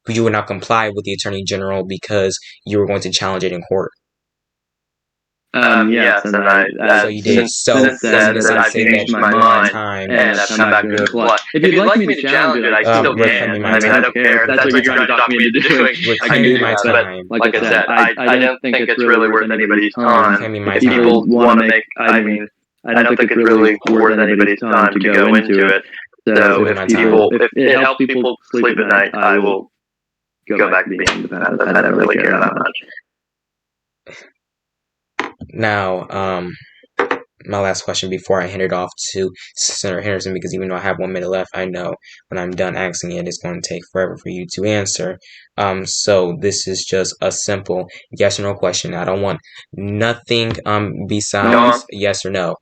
you would not comply with the Attorney General because you were going to challenge it in court?
Yes, and
So you did. So
since then
that
I've changed my mind and I've come back to comply. If you'd like me to challenge it, I still can. I mean, I don't care if that's what you're trying to talk me into doing. I can do that, but like I said, I don't think it's really worth anybody's time. If people want to make, I don't think it's really worth anybody's time to go into it. So if it helps people sleep at night, I will go back to being independent. I don't really care that much.
Now, my last question before I hand it off to Senator Henderson, because even though I have 1 minute left, I know when I'm done asking it, it's going to take forever for you to answer. So this is just a simple yes or no question. I don't want nothing besides yes or no.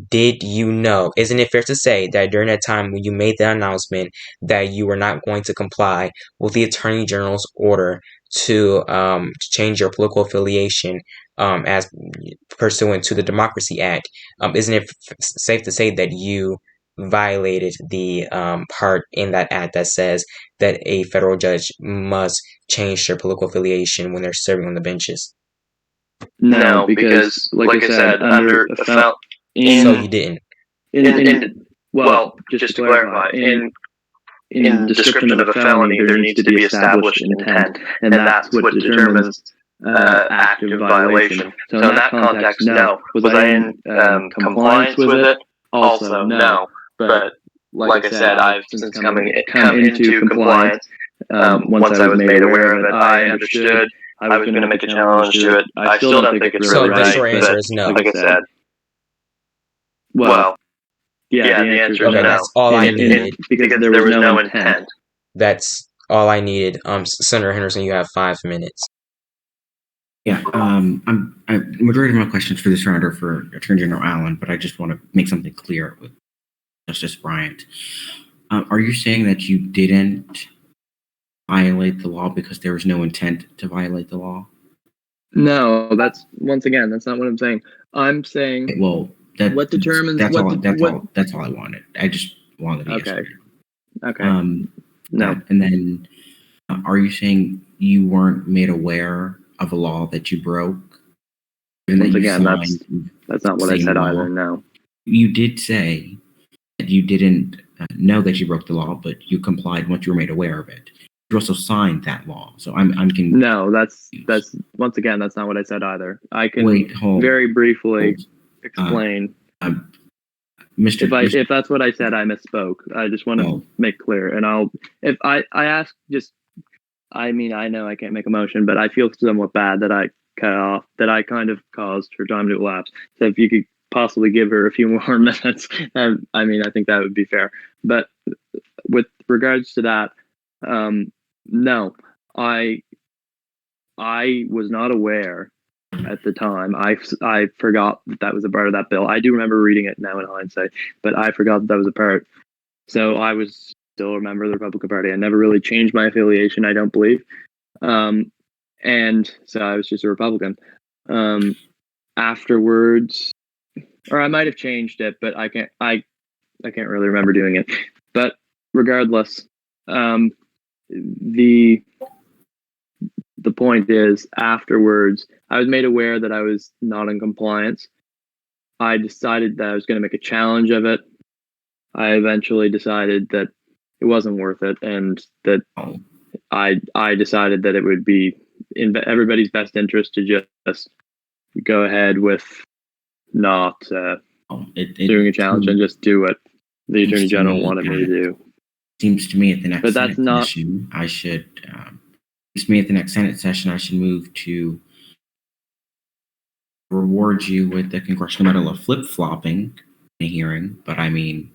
Did you know? Isn't it fair to say that during that time when you made the announcement that you were not going to comply with the Attorney General's order to change your political affiliation as pursuant to the Democracy Act, isn't it safe to say that you violated the part in that act that says that a federal judge must change their political affiliation when they're serving on the benches?
No, because like I said, under a
So you didn't.
Well, just to clarify, in description of a felony, there needs to be established intent, and that's what determines active violation. So in that context, no. Was I in compliance with it? Also, no. But like I said, I've since come into compliance. Once I was made aware of it, I understood I was going to make a challenge to it. I still don't think it's really right.
So the short answer is no.
Like I said, well, yeah, the answer is no.
That's all I needed.
Because there was no intent.
That's all I needed. Senator Henderson, you have 5 minutes.
Yeah, majority of my questions for this round are for Attorney General Allen, but I just want to make something clear with Justice Bryant. Are you saying that you didn't violate the law because there was no intent to violate the law?
No, that's once again, that's not what I'm saying. I'm saying what determines
that's all I wanted. I just wanted the answer.
Okay.
No. And then, are you saying you weren't made aware of a law that you broke?
Once again, that's not what I said either. No.
You did say that you didn't know that you broke the law, but you complied once you were made aware of it. You also signed that law, so I'm confused.
No, that's once again, that's not what I said either. I can very briefly explain. If that's what I said, I misspoke. I just want to make clear, and I mean, I know I can't make a motion, but I feel somewhat bad that I cut off, that I kind of caused her time to elapse. So if you could possibly give her a few more minutes, I mean, I think that would be fair. But with regards to that, no, I was not aware at the time. I forgot that was a part of that bill. I do remember reading it now in hindsight, but I forgot that was a part. So I was still a member of the Republican Party. I never really changed my affiliation, I don't believe. And so I was just a Republican. Afterwards, or I might have changed it, but I can't really remember doing it. But regardless, the point is, afterwards, I was made aware that I was not in compliance. I decided that I was going to make a challenge of it. I eventually decided that it wasn't worth it, and that I decided that it would be in everybody's best interest to just go ahead with not doing a challenge and just do what the Attorney General wanted me to do.
Seems to me at the next
But that's
Senate
not.
session, I should. Seems to me at the next Senate session, I should move to reward you with the Congressional Medal of Flip-Flopping in a hearing. But I mean,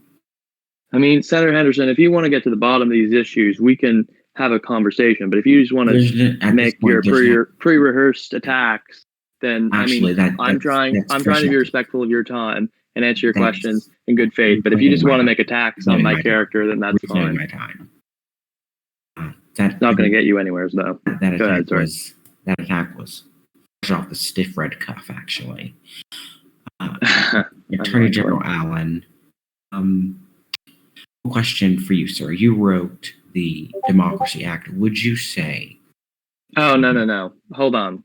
Senator Henderson, if you want to get to the bottom of these issues, we can have a conversation. But if you just want to make your pre-rehearsed attacks, then
actually,
I'm trying to be respectful of your time and answer your questions in good faith. But if you just want to make attacks on my character, then that's fine.
My time.
It's not going to get you anywhere, though.
That attack was off the stiff red cuff, actually. Attorney General Allen, question for you, sir. You wrote the Democracy Act. Would you say?
Oh, no. Hold on.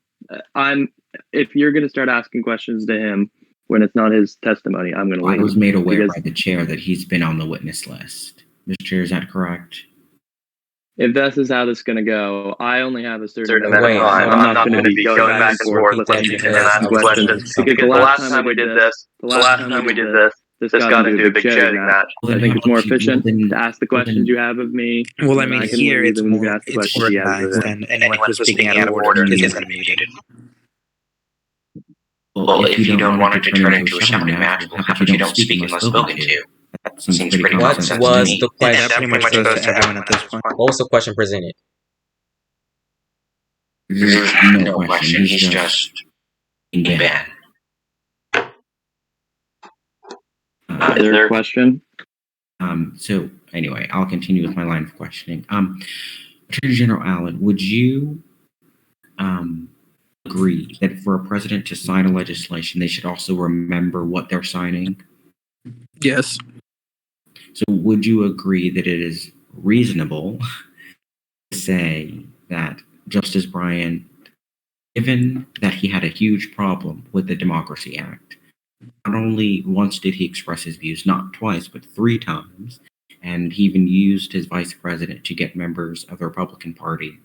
If you're going to start asking questions to him when it's not his testimony, I'm going to leave.
I was made aware by the chair that he's been on the witness list. Mr. Chair, is that correct?
If this is how this is going to go, I only have a certain amount
of time.
I'm not going to be going back and forth with asking questions. Because the last time we did this, this got into a big shouting match. I think it's more efficient to ask the questions you have of me.
Well, I mean, here it's more organized, and anyone who's speaking out of order is unmuted.
Well, if you don't want it to turn into a shouting match, how about you don't speak unless spoken to? Seems pretty
what
common sense
was
to me.
the question?
That pretty much goes to everyone at this point.
What was the question presented?
There's no question. He's just being bad.
Is there a question?
So anyway, I'll continue with my line of questioning. Attorney General Allen, would you agree that for a president to sign a legislation, they should also remember what they're signing?
Yes.
So would you agree that it is reasonable to say that Justice Bryant, given that he had a huge problem with the Democracy Act, not only once did he express his views, not twice, but 3 times, and he even used his vice president to get members of the Republican Party,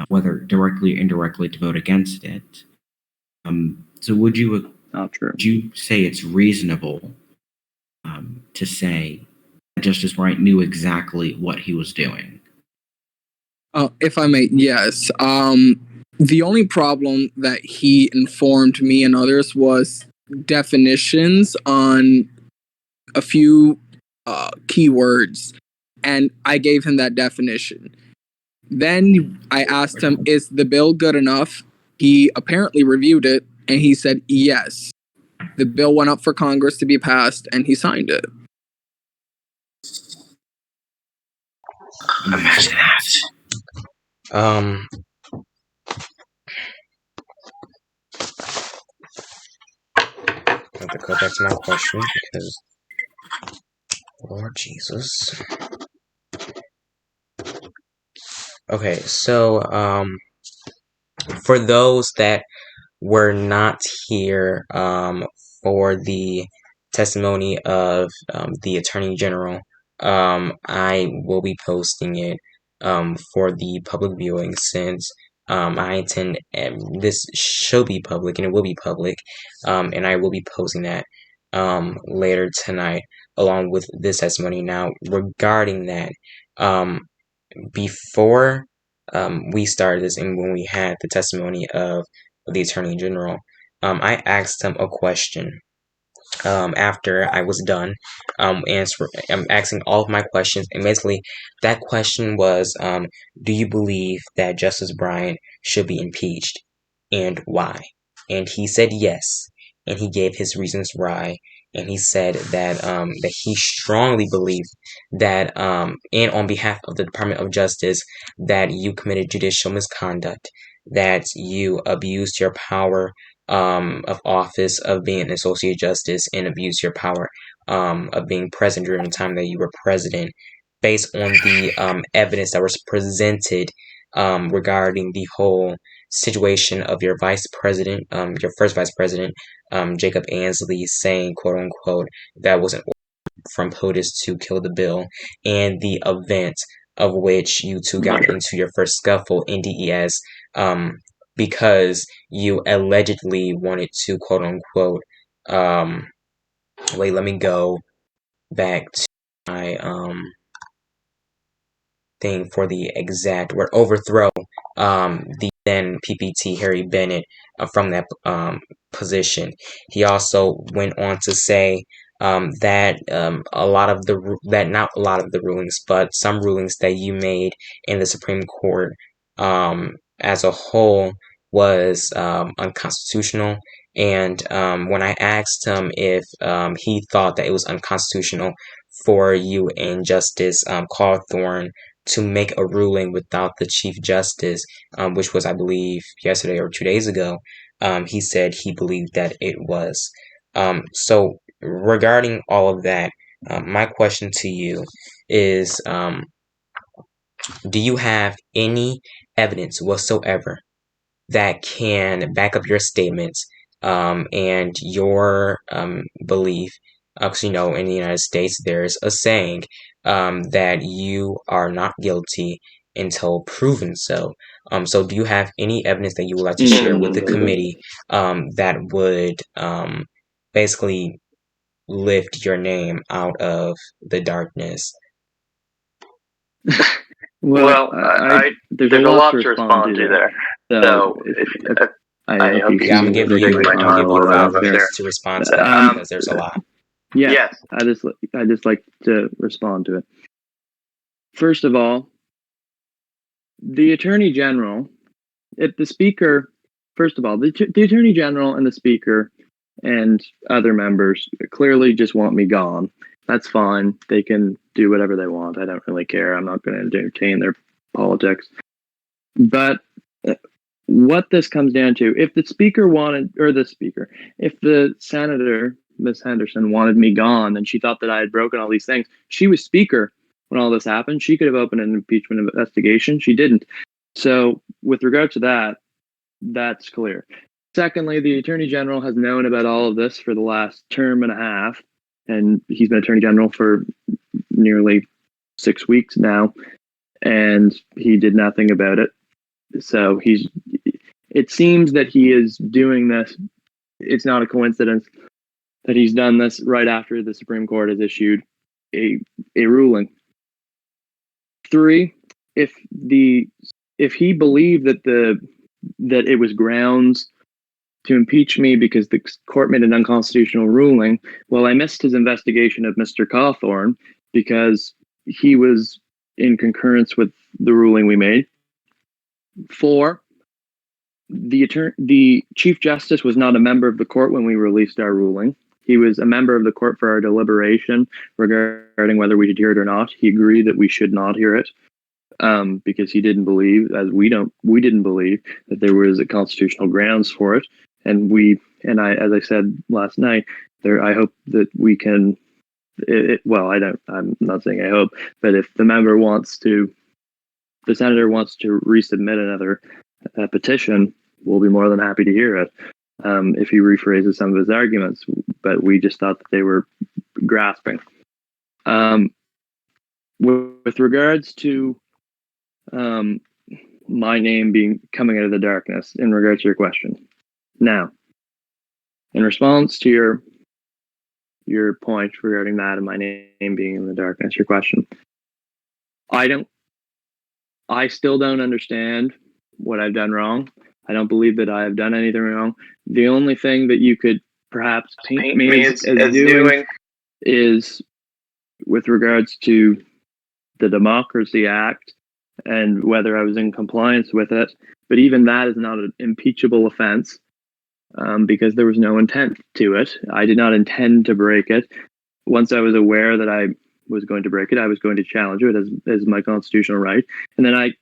whether directly or indirectly, to vote against it. So would you say it's reasonable to say that Justice Bryant knew exactly what he was doing?
If I may, yes. The only problem that he informed me and others was definitions on a few keywords, and I gave him that definition. Then I asked him, is the bill good enough? He apparently reviewed it, and he said yes. The bill went up for Congress to be passed, and he signed it.
Imagine that.
I have to go back to my question because, Lord Jesus. Okay, so for those that were not here for the testimony of the Attorney General, I will be posting it for the public viewing, since I intend this should be public, and it will be public, and I will be posting that later tonight along with this testimony. Now, regarding that, before we started this, and when we had the testimony of the Attorney General, I asked him a question. After I was done I'm asking all of my questions, and basically that question was, do you believe that Justice Bryant should be impeached, and why? And he said yes, and he gave his reasons why, and he said that that he strongly believed that and on behalf of the Department of Justice, that you committed judicial misconduct, that you abused your power of office of being an associate justice, and abuse your power of being president during the time that you were president, based on the evidence that was presented regarding the whole situation of your vice president, your first vice president, Jacob Ansley, saying, quote unquote, that wasn't from POTUS to kill the bill, and the event of which you two got into your first scuffle in DES, because you allegedly wanted to quote unquote, wait, let me go back to my thing for the exact word, overthrow the then PPT Harry Bennett from that position. He also went on to say that a lot of not a lot of the rulings, but some rulings that you made in the Supreme Court as a whole was unconstitutional. And when I asked him if he thought that it was unconstitutional for you and Justice Cawthorn to make a ruling without the Chief Justice, which was, I believe, yesterday or 2 days ago, he said he believed that it was. So regarding all of that, my question to you is, do you have any evidence whatsoever that can back up your statements and your belief? Because in the United States, there's a saying that you are not guilty until proven so. So, do you have any evidence that you would like to share with the committee that would basically lift your name out of the darkness?
Well, there's a lot to respond to there. So, I hope
Yeah, I'm gonna give you 5 minutes to respond to that because there's a lot.
Yes, I just like to respond to it. First of all, the Attorney General, if the Speaker, first of all, the Attorney General and the Speaker and other members clearly just want me gone. That's fine. They can do whatever they want. I don't really care. I'm not going to entertain their politics. But what this comes down to, if the Speaker wanted, or if the Senator, Miss Henderson, wanted me gone and she thought that I had broken all these things, she was Speaker when all this happened. She could have opened an impeachment investigation. She didn't. So with regard to that, that's clear. Secondly, the Attorney General has known about all of this for the last term and a half, and he's been Attorney General for nearly 6 weeks now, and he did nothing about it. So it seems that he is doing this. It's not a coincidence that he's done this right after the Supreme Court has issued a ruling. 3, if he believed that it was grounds to impeach me because the court made an unconstitutional ruling, well, I missed his investigation of Mr. Cawthorn because he was in concurrence with the ruling we made. 4, the Chief Justice was not a member of the court when we released our ruling. He was a member of the court for our deliberation regarding whether we should hear it or not. He agreed that we should not hear it because he didn't believe, as we didn't believe, that there was a constitutional grounds for it. And I, as I said last night, I hope that we can. I'm not saying I hope, but if the senator wants to resubmit another petition, we'll be more than happy to hear it if he rephrases some of his arguments. But we just thought that they were grasping. With regards to my name coming out of the darkness, in regards to your question, now, in response to your point regarding that and my name being in the darkness, your question, I still don't understand what I've done wrong. I don't believe that I have done anything wrong. The only thing that you could perhaps paint me as doing is with regards to the Democracy Act and whether I was in compliance with it. But even that is not an impeachable offense because there was no intent to it. I did not intend to break it. Once I was aware that I was going to break it, I was going to challenge it as my constitutional right. And then I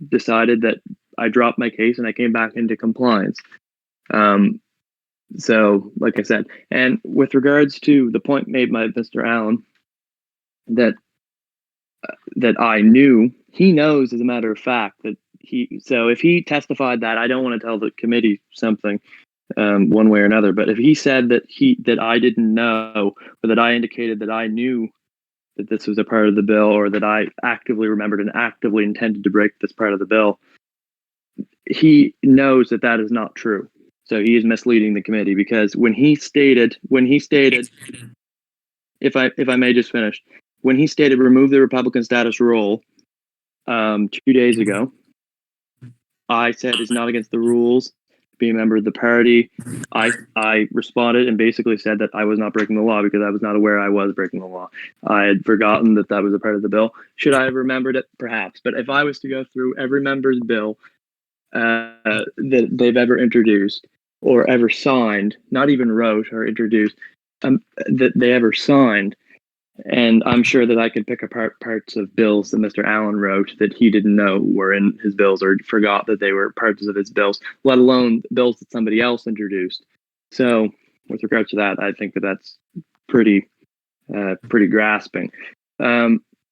decided that I dropped my case and I came back into compliance. So, like I said, and with regards to the point made by Mr. Allen, that I knew, he knows as a matter of fact that so if he testified that, I don't want to tell the committee something, one way or another. But if he said that I didn't know, or that I indicated that I knew that this was a part of the bill, or that I actively remembered and actively intended to break this part of the bill, he knows that that is not true. So he is misleading the committee, because when he stated, if I may just finish, when he stated remove the Republican status rule 2 days ago, I said it's not against the rules to be a member of the party. I responded and basically said that I was not breaking the law because I was not aware I was breaking the law. I had forgotten that that was a part of the bill. Should I have remembered it? Perhaps. But if I was to go through every member's bill that they've ever introduced or ever signed, not even wrote or introduced, that they ever signed, and I'm sure that I could pick apart parts of bills that Mr. Allen wrote that he didn't know were in his bills or forgot that they were parts of his bills, let alone bills that somebody else introduced. So with regard to that, I think that that's pretty grasping.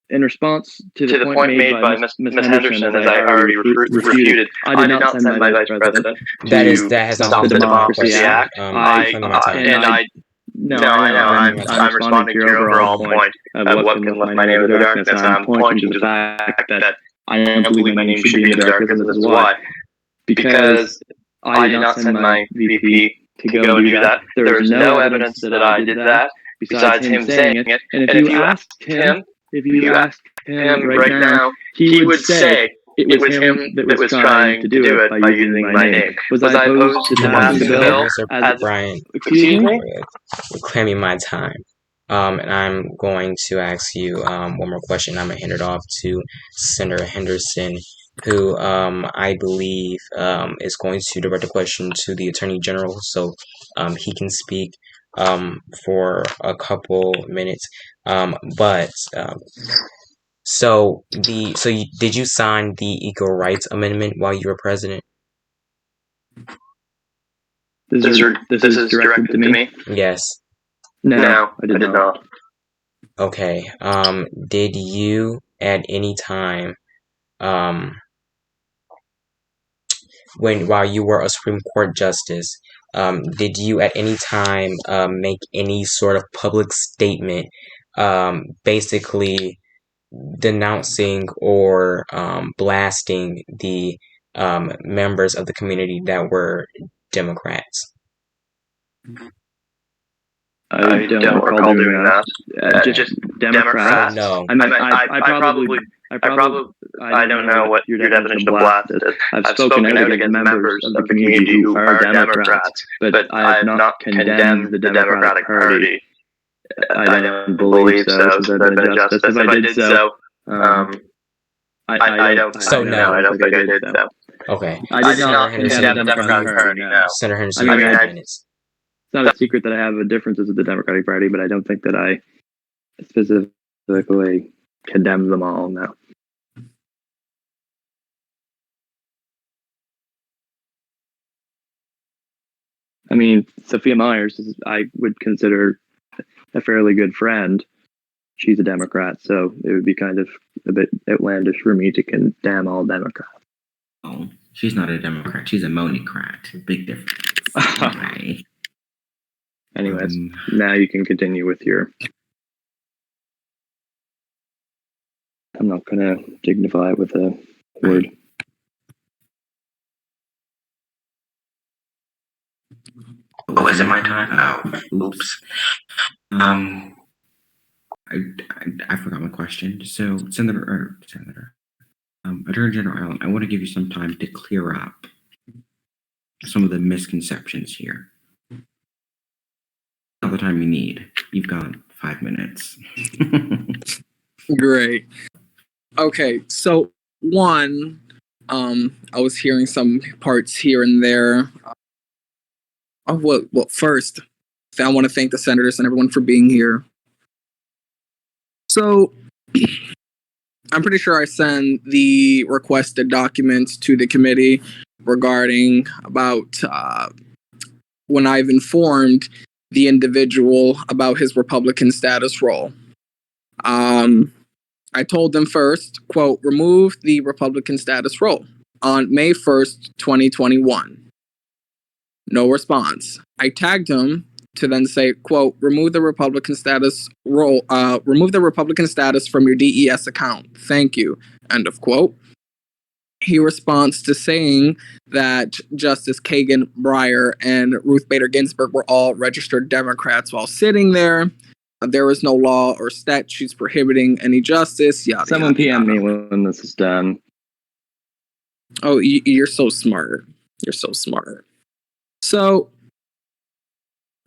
In response to the point made by Ms. Henderson, as I already refuted, I did not send my vice president
that has
stop
nothing
the
to do with my
Democracy
question.
Act. I'm responding to your overall point of what can lift my name in the darkness, and I'm pointing to the fact that I don't believe my name should be in the darkness, and this is why. Because I did not send my VP to go and do that. There is no evidence that I did that, besides him saying it. And if you asked him right now, he would say it was him that was trying to do it by using my name. Was I opposed to pass the bill?
Mr. Bryant,
Excuse me?
claiming my time. And I'm going to ask you one more question. I'm going to hand it off to Senator Henderson, who I believe is going to direct the question to the Attorney General, so he can speak for a couple minutes. Did you sign the Equal Rights Amendment while you were president?
This is directed to me?
Yes.
No, I did not.
Okay. Did you at any time, while you were a Supreme Court justice, did you at any time make any sort of public statement, basically denouncing or blasting the members of the community that were Democrats?
I don't recall doing that. Just Democrats.
No.
I don't know what your definition of blast is. I've spoken out against members of the community who are Democrats, but I have not condemned the Democratic Party. I don't believe so, since I've been a justice. If I did so, I don't think I did so.
Okay.
I did not condemn the Democratic Party, no.
Senator Henderson, you have 5 minutes.
It's not a secret that I have differences with the Democratic Party, but I don't think that I specifically condemn them all, no. I mean, Sophia Myers, I would consider a fairly good friend. She's a Democrat, so it would be kind of a bit outlandish for me to condemn all Democrats.
Oh, she's not a Democrat. She's a Moneycrat. Big difference. Okay.
Anyways, now you can continue with your... I'm not going to dignify it with a word.
Oh, is it my time? Oh, oops. I forgot my question. So, Senator, Attorney General Allen, I want to give you some time to clear up some of the misconceptions here. All the time you need. You've got 5 minutes.
Great. Okay, so one, I was hearing some parts here and there. Well, first, I want to thank the senators and everyone for being here. So, I'm pretty sure I sent the requested documents to the committee regarding about when I've informed the individual about his Republican status role. I told them first, quote, remove the Republican status role on May 1st, 2021. No response. I tagged him to then say, quote, remove the Republican status from your DES account. Thank you. End of quote. He responds to saying that Justice Kagan Breyer and Ruth Bader Ginsburg were all registered Democrats while sitting there. There was no law or statutes prohibiting any justice. Yada,
Someone PM me when this is done.
Oh, you're so smart. You're so smart. So,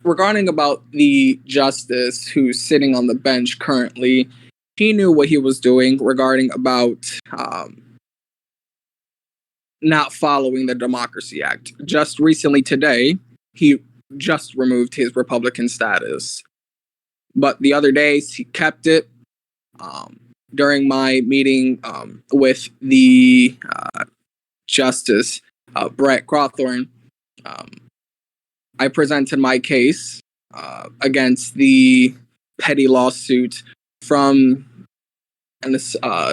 regarding about the justice who's sitting on the bench currently, he knew what he was doing regarding about not following the Democracy Act. Just recently today, he just removed his Republican status. But the other days, he kept it. During my meeting with the Justice Brett Crawthorne, I presented my case against the petty lawsuit from an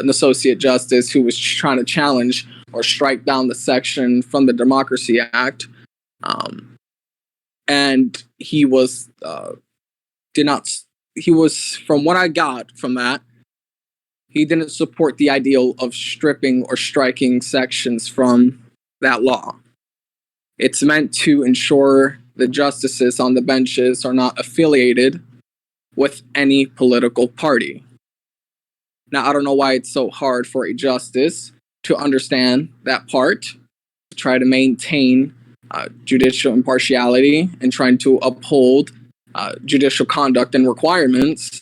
associate justice who was trying to challenge or strike down the section from the Democracy Act. And he was, from what I got from that, he didn't support the ideal of stripping or striking sections from that law. It's meant to ensure the justices on the benches are not affiliated with any political party. Now, I don't know why it's so hard for a justice to understand that part, to try to maintain judicial impartiality and trying to uphold judicial conduct and requirements.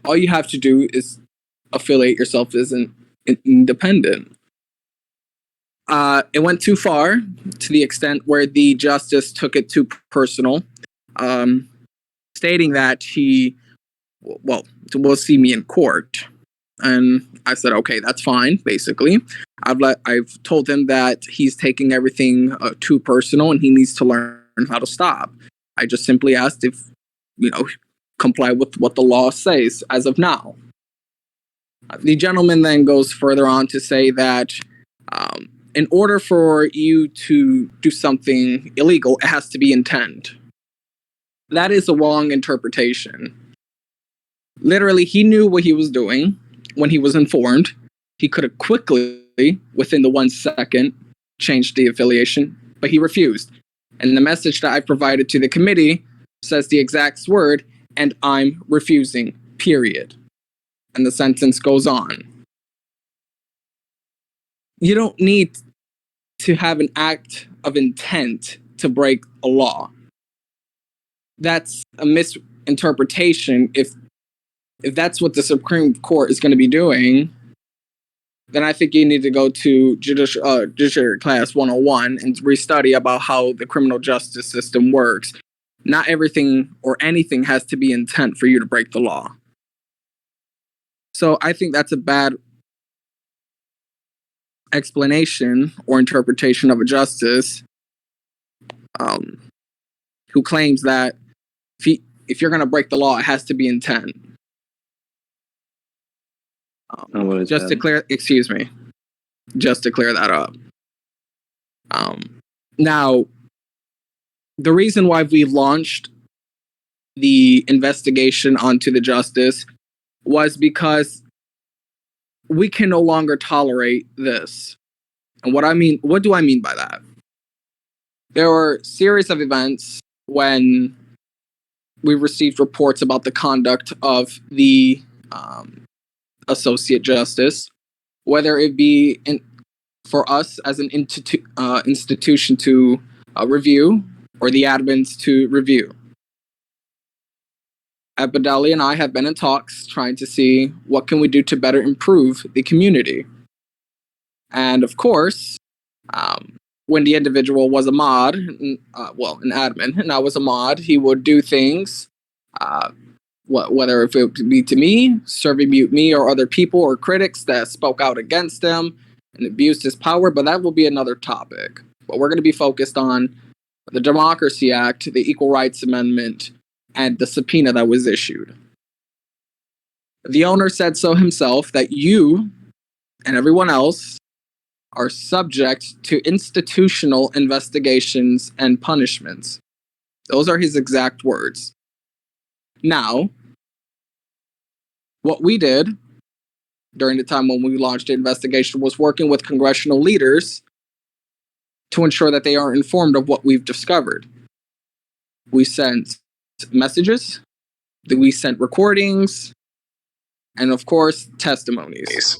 All you have to do is affiliate yourself as an independent. It went too far to the extent where the justice took it too personal, stating that he will see me in court. And I said, okay, that's fine, basically. I've told him that he's taking everything too personal and he needs to learn how to stop. I just simply asked if, comply with what the law says as of now. The gentleman then goes further on to say that in order for you to do something illegal, it has to be intent. That is a wrong interpretation. Literally, he knew what he was doing when he was informed. He could have quickly, within the 1 second, changed the affiliation, but he refused. And the message that I provided to the committee says the exact word, and I'm refusing, period. And the sentence goes on. You don't need to have an act of intent to break a law. That's a misinterpretation. If that's what the Supreme Court is going to be doing, then I think you need to go to Judiciary Class 101 and restudy about how the criminal justice system works. Not everything or anything has to be intent for you to break the law. So I think that's a bad explanation or interpretation of a justice who claims that if you're going to break the law, it has to be intent. Just to clear that up. Now, the reason why we launched the investigation onto the justice was because we can no longer tolerate this. And what do I mean by that? There were a series of events when we received reports about the conduct of the associate justice, whether it be for us as an institution to review or the admins to review. Abadali and I have been in talks trying to see what can we do to better improve the community. And of course, when the individual was a mod, an admin, and I was a mod, he would do things, whether if it would be to me, serving me or other people or critics that spoke out against him and abused his power, but that will be another topic. But we're going to be focused on the Democracy Act, the Equal Rights Amendment, and the subpoena that was issued. The owner said so himself that you and everyone else are subject to institutional investigations and punishments. Those are his exact words. Now, what we did during the time when we launched the investigation was working with congressional leaders to ensure that they are informed of what we've discovered. We sent messages, we sent recordings, and of course, testimonies.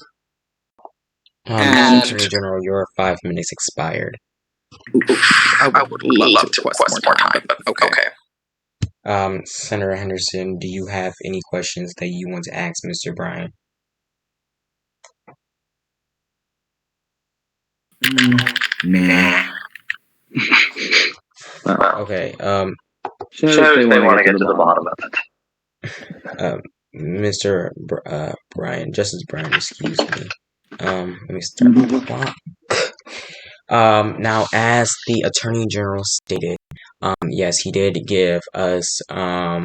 Mr. Attorney General, your 5 minutes expired.
I would love to request more time, but okay.
Senator Henderson, do you have any questions that you want to ask Mr. Bryant?
Nah.
Okay.
Shows they want to get to the bottom of it.
Mr. Bryant, Justice Bryant, excuse me. Let me start the clock. Now, as the Attorney General stated, yes, he did give us a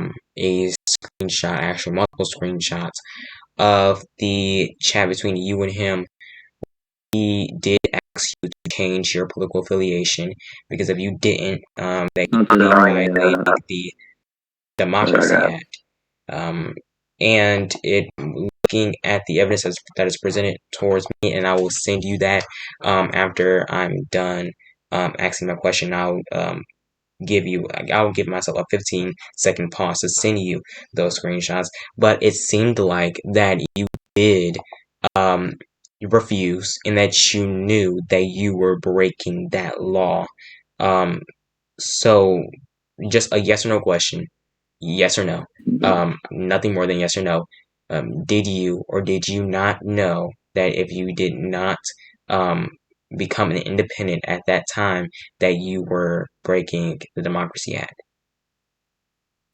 screenshot, actually multiple screenshots of the chat between you and him. He did ask you to change your political affiliation, because if you didn't, that you violated the Democracy Act. And looking at the evidence that is presented towards me, and I will send you that after I'm done asking my question. I'll give myself a 15-second pause to send you those screenshots. But it seemed like that you did refuse, and that you knew that you were breaking that law. So just a yes or no question. Yes or no. Nothing more than yes or no. Did you or did you not know that if you did not become an independent at that time, that you were breaking the Democracy Act?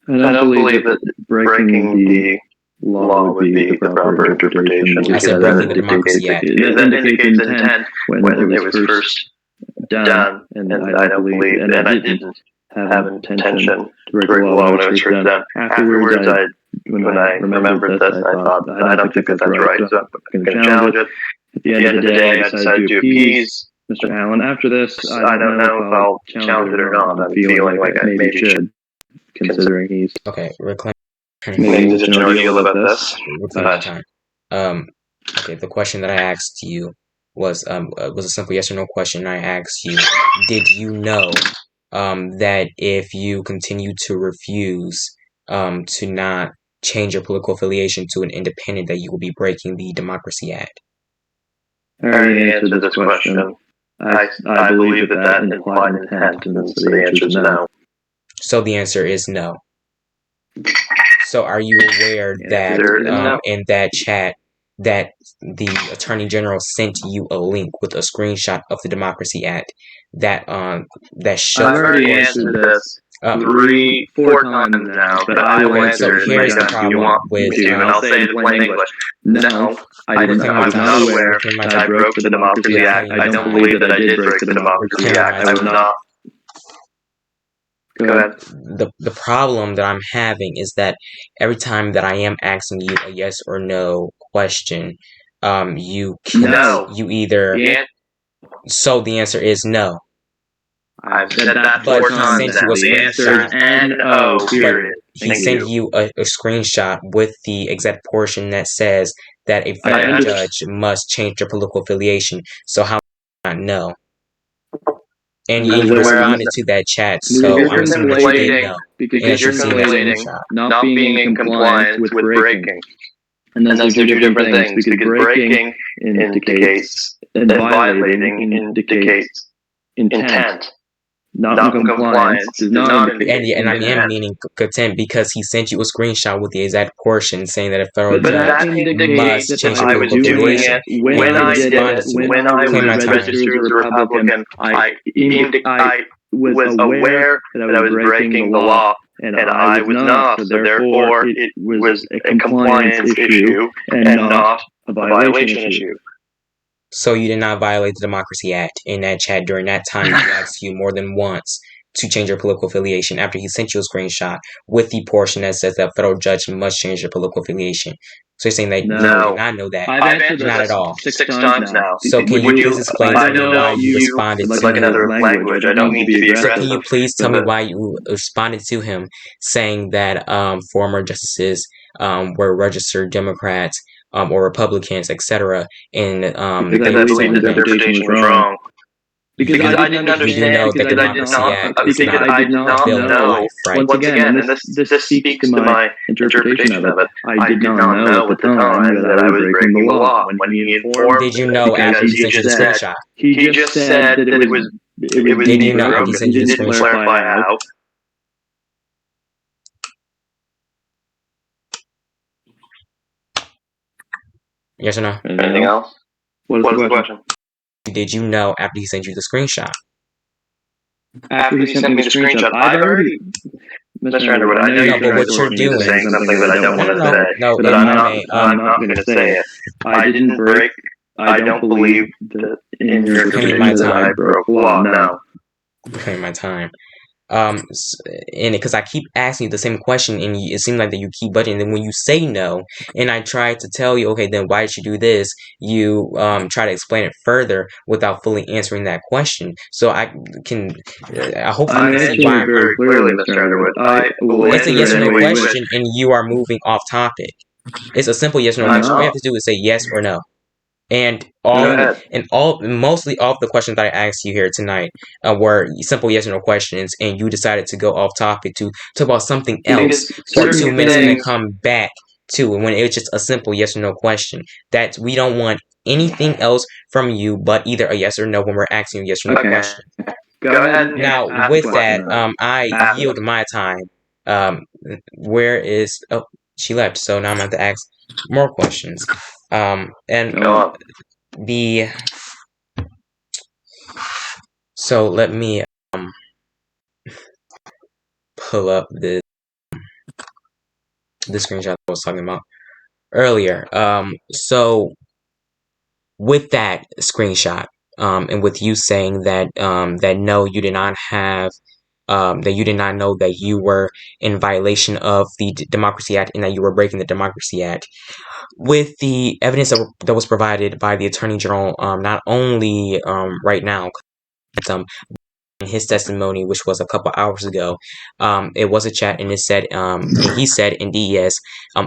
I don't believe that breaking the law would be the proper interpretation.
I said breaking the Democracy Act.
That indicates intent when it was first done, and I don't believe, and I didn't have intention to break the law when it was first done. Afterwards, when I remembered this, I thought, I don't think that's right, so I'm going to challenge it. At the end of the day, I decided to appease Mr. Allen. After this, I don't know if I'll challenge it or not. I'm feeling like I maybe should, considering he's
okay. Reclaim.
making such an ordeal about this.
Time. Okay. The question that I asked you was a simple yes or no question. I asked you, did you know that if you continue to refuse to not change your political affiliation to an independent, that you will be breaking the Democracy Act?
I already answered this question. I believe that implied intent, and so the answer is no.
So the answer is no. So are you aware that in that chat that the Attorney General sent you a link with a screenshot of the Democracy Act that shows?
I've already answered this 3-4 times now, but I will answer it
here's the
if you want
with,
me to, and I'll say it in plain English. No, I was not aware that I broke the Democracy Act. I don't believe that I did break the Democracy Act. I was not. Go ahead.
The problem that I'm having is that every time that I am asking you a yes or no question, you either.
Yeah.
So the answer is no.
I've said that 4 times now. The answer is N-O, period.
He sent you a screenshot with the exact portion that says that a federal judge must change their political affiliation. So how do I not know? And you even responded to that chat, so I'm assuming that you did know.
Because you're conflating not being in compliance with breaking. And those are 2 different things, because breaking indicates, and violating indicates intent. Not in compliance does not indicate.
And I am meaning content, because he sent you a screenshot with the exact portion saying that a federal judge must change
I was doing it when I did it, when I was registered as a Republican. I was aware that I was breaking the law, and I was not. So therefore, it was a compliance issue and not a violation issue.
So you did not violate the Democracy Act in that chat during that time. He asked you more than once to change your political affiliation after he sent you a screenshot with the portion that says that federal judge must change their political affiliation. So you're saying that you did not know that?
I've answered
Not
this
at all.
6 times now.
So can you please explain to me why you responded
like
to
another
him?
language. I don't mean to be aggressive.
So can you please tell me why you responded to him, saying that former justices were registered Democrats or Republicans, etc., and
because I believe his interpretation was wrong. Because I didn't understand.
You do know that Democracy Act is
because I did not know.
right?
Once again, and this speaks to my interpretation of it. I did not know at the time that I was breaking the law when he informed.
Did you know after he sent you the screenshot?
He just said that it was.
Did you know after he sent you the
didn't
screenshot?
clarify how.
Yes or no?
Anything else? What is the question?
Did you know after he sent you the screenshot?
After he sent me the screenshot, I've already. Mr. Underwood, I know
No, but what you're doing.
saying something that I don't want to say.
No,
but I'm not going to say it. I didn't break. I don't believe that in your interpretation that I broke law. No.
Reclaim my time. And because I keep asking you the same question, and it seems like that you keep budging. And then when you say no, and I try to tell you, okay, then why did you do this? You try to explain it further without fully answering that question. So I can, I hope
I'm answering it very clearly, Mr. Underwood.
It's a yes or no question, and you are moving off topic. It's a simple yes or no question. All you have to do is say yes or no. And mostly all of the questions that I asked you here tonight were simple yes or no questions, and you decided to go off topic to talk about something else for 2 minutes and then come back to it when it was just a simple yes or no question. That we don't want anything else from you but either a yes or no when we're asking you a yes or no question.
Go ahead.
Now, with that, I yield my time. Where is? Oh, she left. So now I'm going to have to ask more questions. So let me pull up the screenshot I was talking about earlier. So with that screenshot, and with you saying that that no, you did not have that you did not know that you were in violation of the Democracy Act and that you were breaking the Democracy Act. With the evidence that was provided by the Attorney General, not only right now, in his testimony, which was a couple hours ago, it was a chat, and it said, and he said in DES,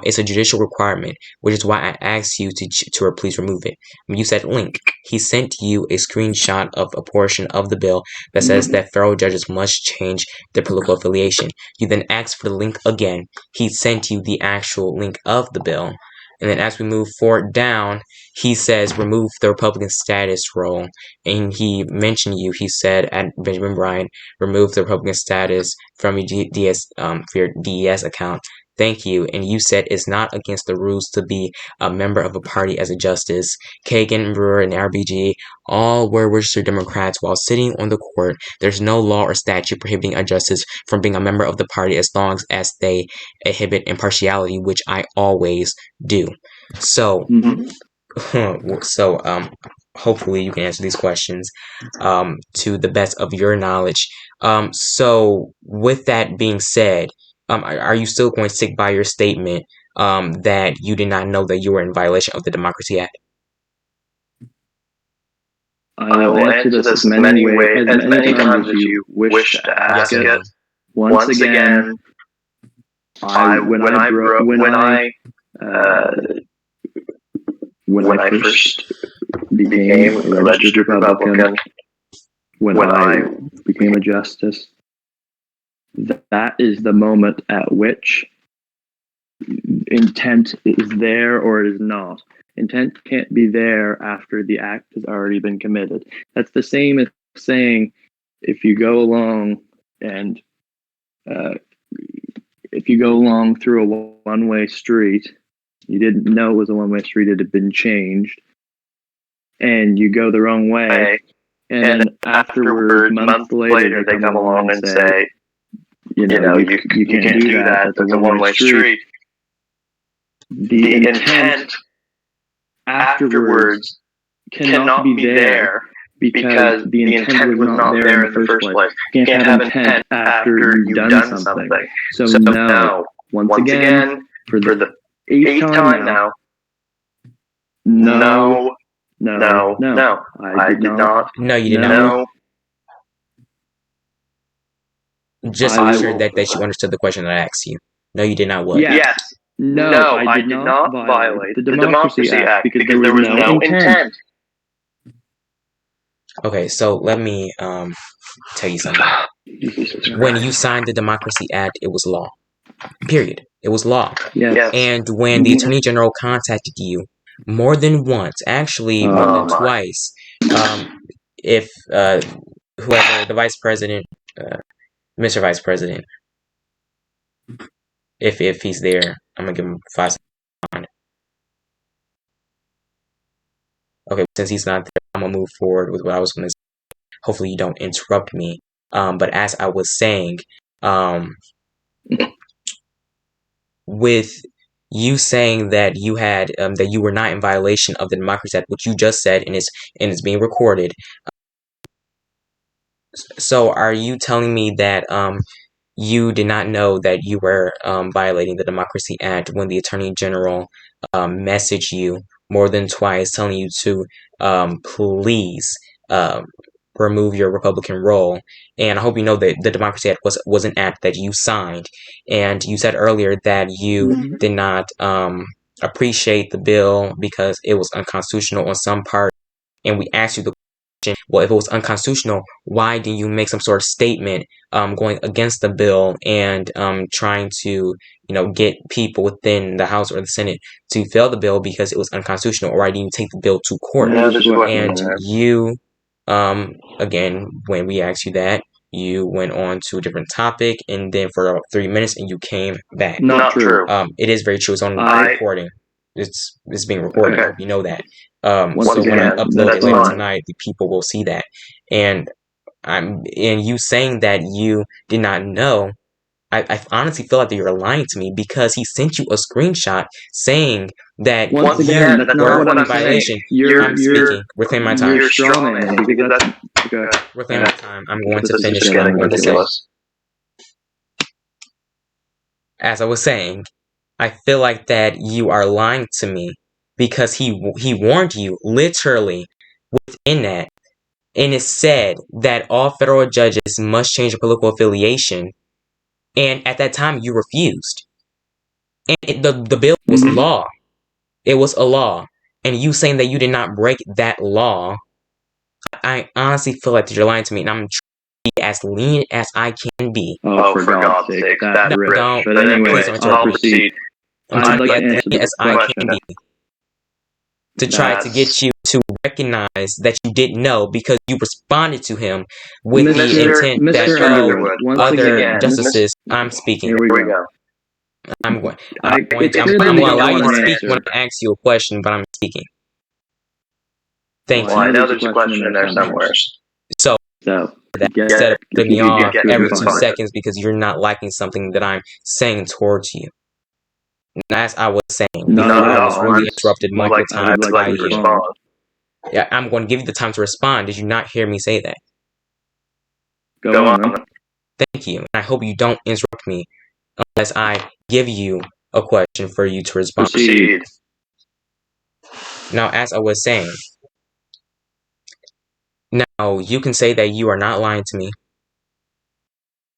it's a judicial requirement, which is why I asked you to please remove it. You said link. He sent you a screenshot of a portion of the bill that says that federal judges must change their political affiliation. You then asked for the link again. He sent you the actual link of the bill. And then as we move forward down, he says remove the Republican status role. And he mentioned you. He said at Benjamin Bryant, remove the Republican status from your for your DES account. Thank you. And you said it's not against the rules to be a member of a party as a justice. Kagan, Brewer, and RBG all were registered Democrats while sitting on the court. There's no law or statute prohibiting a justice from being a member of the party as long as they exhibit impartiality, which I always do. So, hopefully you can answer these questions to the best of your knowledge. So with that being said, are you still going to stick by your statement that you did not know that you were in violation of the Democracy Act?
I will answer this as many times as you wish to ask it. Once again, when I first became a registered Republican, when I became a justice, that is the moment at which intent is there or it is not. Intent can't be there after the act has already been committed. That's the same as saying if you go along and if you go along through a one-way street, you didn't know it was a one-way street, it had been changed, and you go the wrong way, and then afterwards, months later, they come along and say, you can't do that, that's a one-way street. The intent afterwards cannot be there because the intent was not there in the first place. You can't have intent after you've done something. So no, once again, for the eighth time now, no. I did not.
No, you did not.
No.
Just to be sure that you understood the question that I asked you. No, you did not what?
Yes. No, I did not violate the Democracy Act because there was no intent.
Okay, so let me tell you something. When you signed the Democracy Act, it was law. Period. It was law.
Yes.
And when the Attorney General contacted you more than once, actually more than twice, if whoever the Vice President, Mr. Vice President, if he's there, I'm gonna give him 5 seconds on it. Okay, since he's not there, I'm gonna move forward with what I was gonna say. Hopefully you don't interrupt me. But as I was saying, with you saying that you had that you were not in violation of the Democracy Act, which you just said, and it's being recorded. So are you telling me that you did not know that you were violating the Democracy Act when the Attorney General messaged you more than twice, telling you to please remove your Republican role? And I hope you know that the Democracy Act was an act that you signed. And you said earlier that you did not appreciate the bill because it was unconstitutional on some part. And we asked you the question, well, if it was unconstitutional, why did you make some sort of statement going against the bill and trying to, get people within the House or the Senate to fail the bill because it was unconstitutional? Or why didn't you take the bill to court? And you, again, when we asked you that, you went on to a different topic, and then for about 3 minutes, and you came back.
Not true.
It is very true. It's on recording. It's being recorded.
Okay.
I hope you know that.
Once
So when
again,
I upload it later
fine.
tonight, the people will see that. And you saying that you did not know, I honestly feel like that you're lying to me, because he sent you a screenshot saying that
Once
you
again, that's
were
not what
in
I'm
violation.
saying.
I'm speaking. Reclaim my time.
You're strawmanning because that's okay.
Reclaim my time. I'm going
This
to
is
finish
just
what I'm
getting
going to say.
ridiculous.
As I was saying, I feel like that you are lying to me, because he warned you literally within that, and it said that all federal judges must change their political affiliation, and at that time you refused. And the bill was law. It was a law, and you saying that you did not break that law, I honestly feel like that you're lying to me, and I'm trying to be as lenient as I can be.
Oh, for God's sake, that's
No,
rich.
don't.
But anyway,
Please don't
I'll
interrupt me.
proceed.
I'm
I'd
trying to
like
be
to
as
answer
lenient
the
as I
question.
can be, to try to get you to recognize that you didn't know, because you responded to him with the intent that,
Mr. Underwood, once
other
again,
justices, I'm speaking.
Here we go.
I'm going
It's clear
to
that you
allow you
don't
to
want an
speak when
answer.
I ask you a question, but I'm speaking. Thank
Well, I
you.
know there's a question in there somewhere.
So
So,
that
get-
instead of cutting me
get-
off
get-
every
get-
2 seconds because you're not liking something that I'm saying towards you. As I was saying,
No,
before
no,
I was really
I'm-
interrupted multiple times
I'd
by
like to
you.
respond.
Yeah, I'm going to give you the time to respond. Did you not hear me say that?
Go on. Then.
Thank you. I hope you don't interrupt me unless I give you a question for you to respond.
Proceed.
Now, as I was saying, now you can say that you are not lying to me.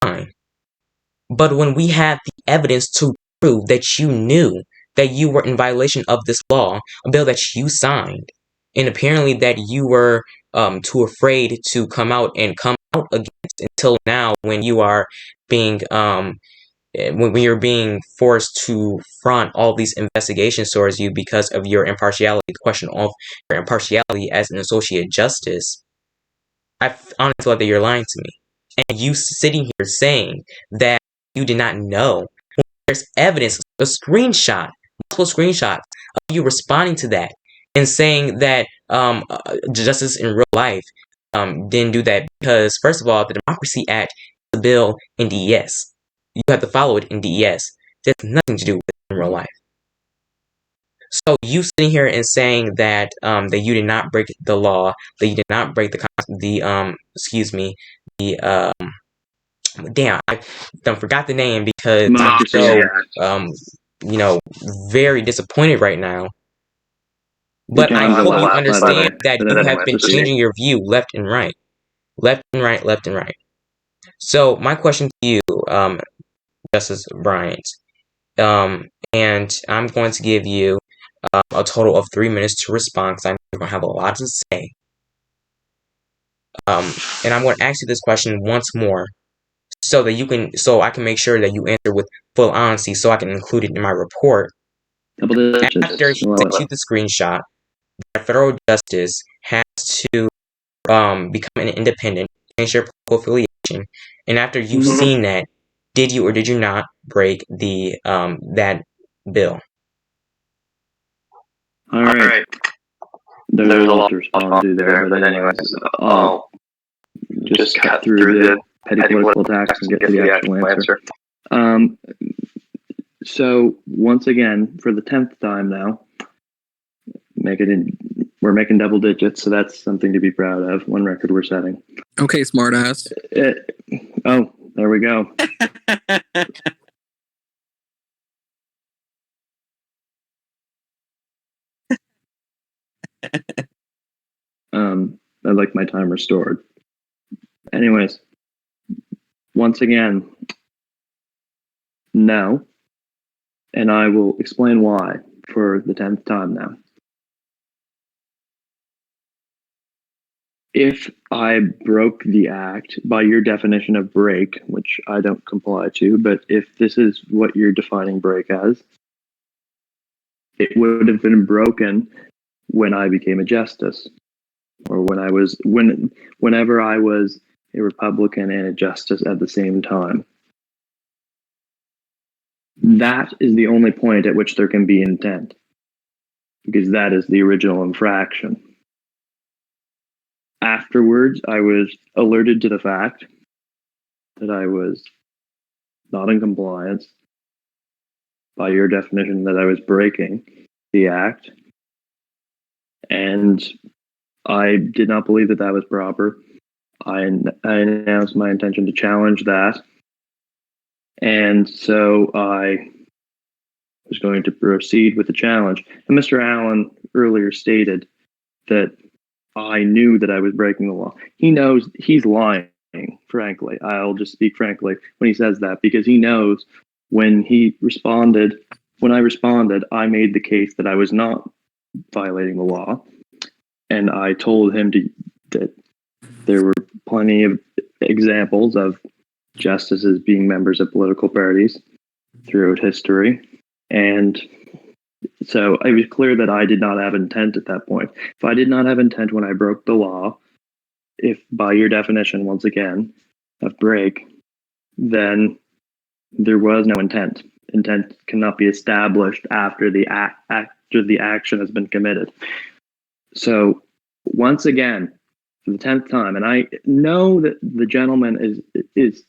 Fine. But when we have the evidence to prove that you knew that you were in violation of this law, a bill that you signed, and apparently that you were too afraid to come out against until now, when you are being when you're being forced to front all these investigations towards you because of your impartiality, the question of your impartiality as an associate justice, I honestly feel like that you're lying to me. And you sitting here saying that you did not know. There's evidence, a screenshot, multiple screenshots of you responding to that and saying that justice in real life didn't do that, because, first of all, the Democracy Act is a bill in DES. You have to follow it in DES. It has nothing to do with it in real life. So you sitting here and saying that that you did not break the law, that you did not break the damn, I forgot the name because I'm so very disappointed right now. But I hope you understand that you have been changing your view left and right, left and right, left and right. So my question to you, Justice Bryant, and I'm going to give you a total of 3 minutes to respond because I know you're going to have a lot to say. And I'm going to ask you this question once more so that so I can make sure that you answer with full honesty so I can include it in my report. After he sent you the screenshot, the federal justice has to become an independent, change your political affiliation, and after you've seen that, did you or did you not break the that bill?
All right. There's a lot to respond to there, but anyways, I'll just cut through the petty political attacks and get to the actual answer. So once again, for the 10th time now, we're making double digits, so that's something to be proud of. One record we're setting.
Okay, smartass.
Oh, there we go. I'd like my time restored. Anyways, once again, no, and I will explain why for the 10th time now. If I broke the act by your definition of break, which I don't comply to, but if this is what you're defining break as, it would have been broken when I became a justice, or whenever I was a Republican and a justice at the same time. That is the only point at which there can be intent, because that is the original infraction. Afterwards, I was alerted to the fact that I was not in compliance by your definition, that I was breaking the act, and I did not believe that that was proper. I announced my intention to challenge that, and so I was going to proceed with the challenge. And Mr. Allen earlier stated that I knew that I was breaking the law. He knows he's lying, frankly. I'll just speak frankly when he says that, because he knows when I responded, I made the case that I was not violating the law. And I told him that there were plenty of examples of justices being members of political parties throughout history. And so it was clear that I did not have intent at that point. If I did not have intent when I broke the law, if by your definition, once again, of break, then there was no intent. Intent cannot be established after the action has been committed. So once again, for the 10th time, and I know that the gentleman is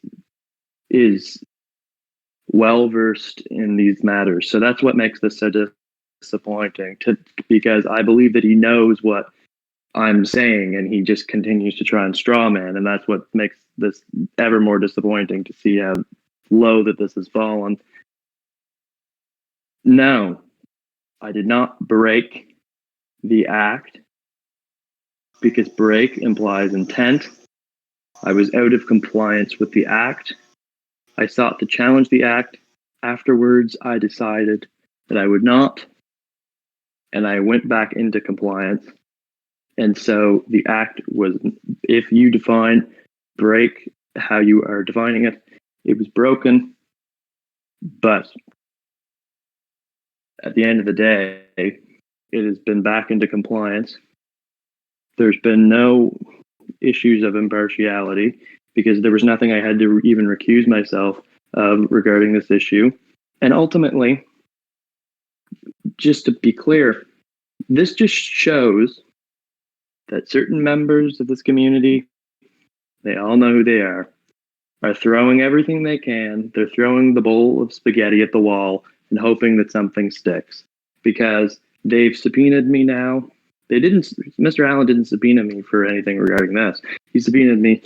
well versed in these matters. So that's what makes this so disappointing, because I believe that he knows what I'm saying, and he just continues to try and straw man, and that's what makes this ever more disappointing, to see how low that this has fallen. No, I did not break the act, because break implies intent. I was out of compliance with the act. I sought to challenge the act. Afterwards, I decided that I would not, and I went back into compliance. And so the act was, if you define break how you are defining it, it was broken. But at the end of the day, it has been back into compliance. There's been no issues of impartiality, because there was nothing I had to even recuse myself of regarding this issue. And ultimately, just to be clear, this just shows that certain members of this community, they all know who they are throwing everything they can. They're throwing the bowl of spaghetti at the wall and hoping that something sticks. Because They've subpoenaed me now. Mr. Allen didn't subpoena me for anything regarding this. He subpoenaed me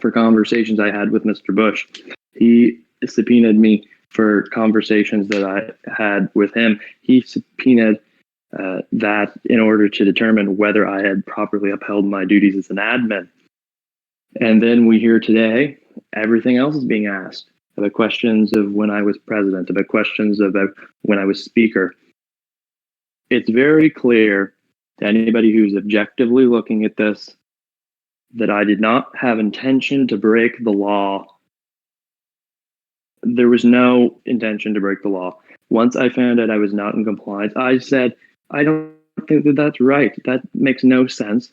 for conversations I had with Mr. Bush. He subpoenaed me for conversations that I had with him. He subpoenaed that in order to determine whether I had properly upheld my duties as an admin. And then we hear today, everything else is being asked about questions of when I was president, about questions about when I was speaker. It's very clear to anybody who's objectively looking at this that I did not have intention to break the law. There was no intention to break the law. Once I found out I was not in compliance, I said, I don't think that that's right. That makes no sense.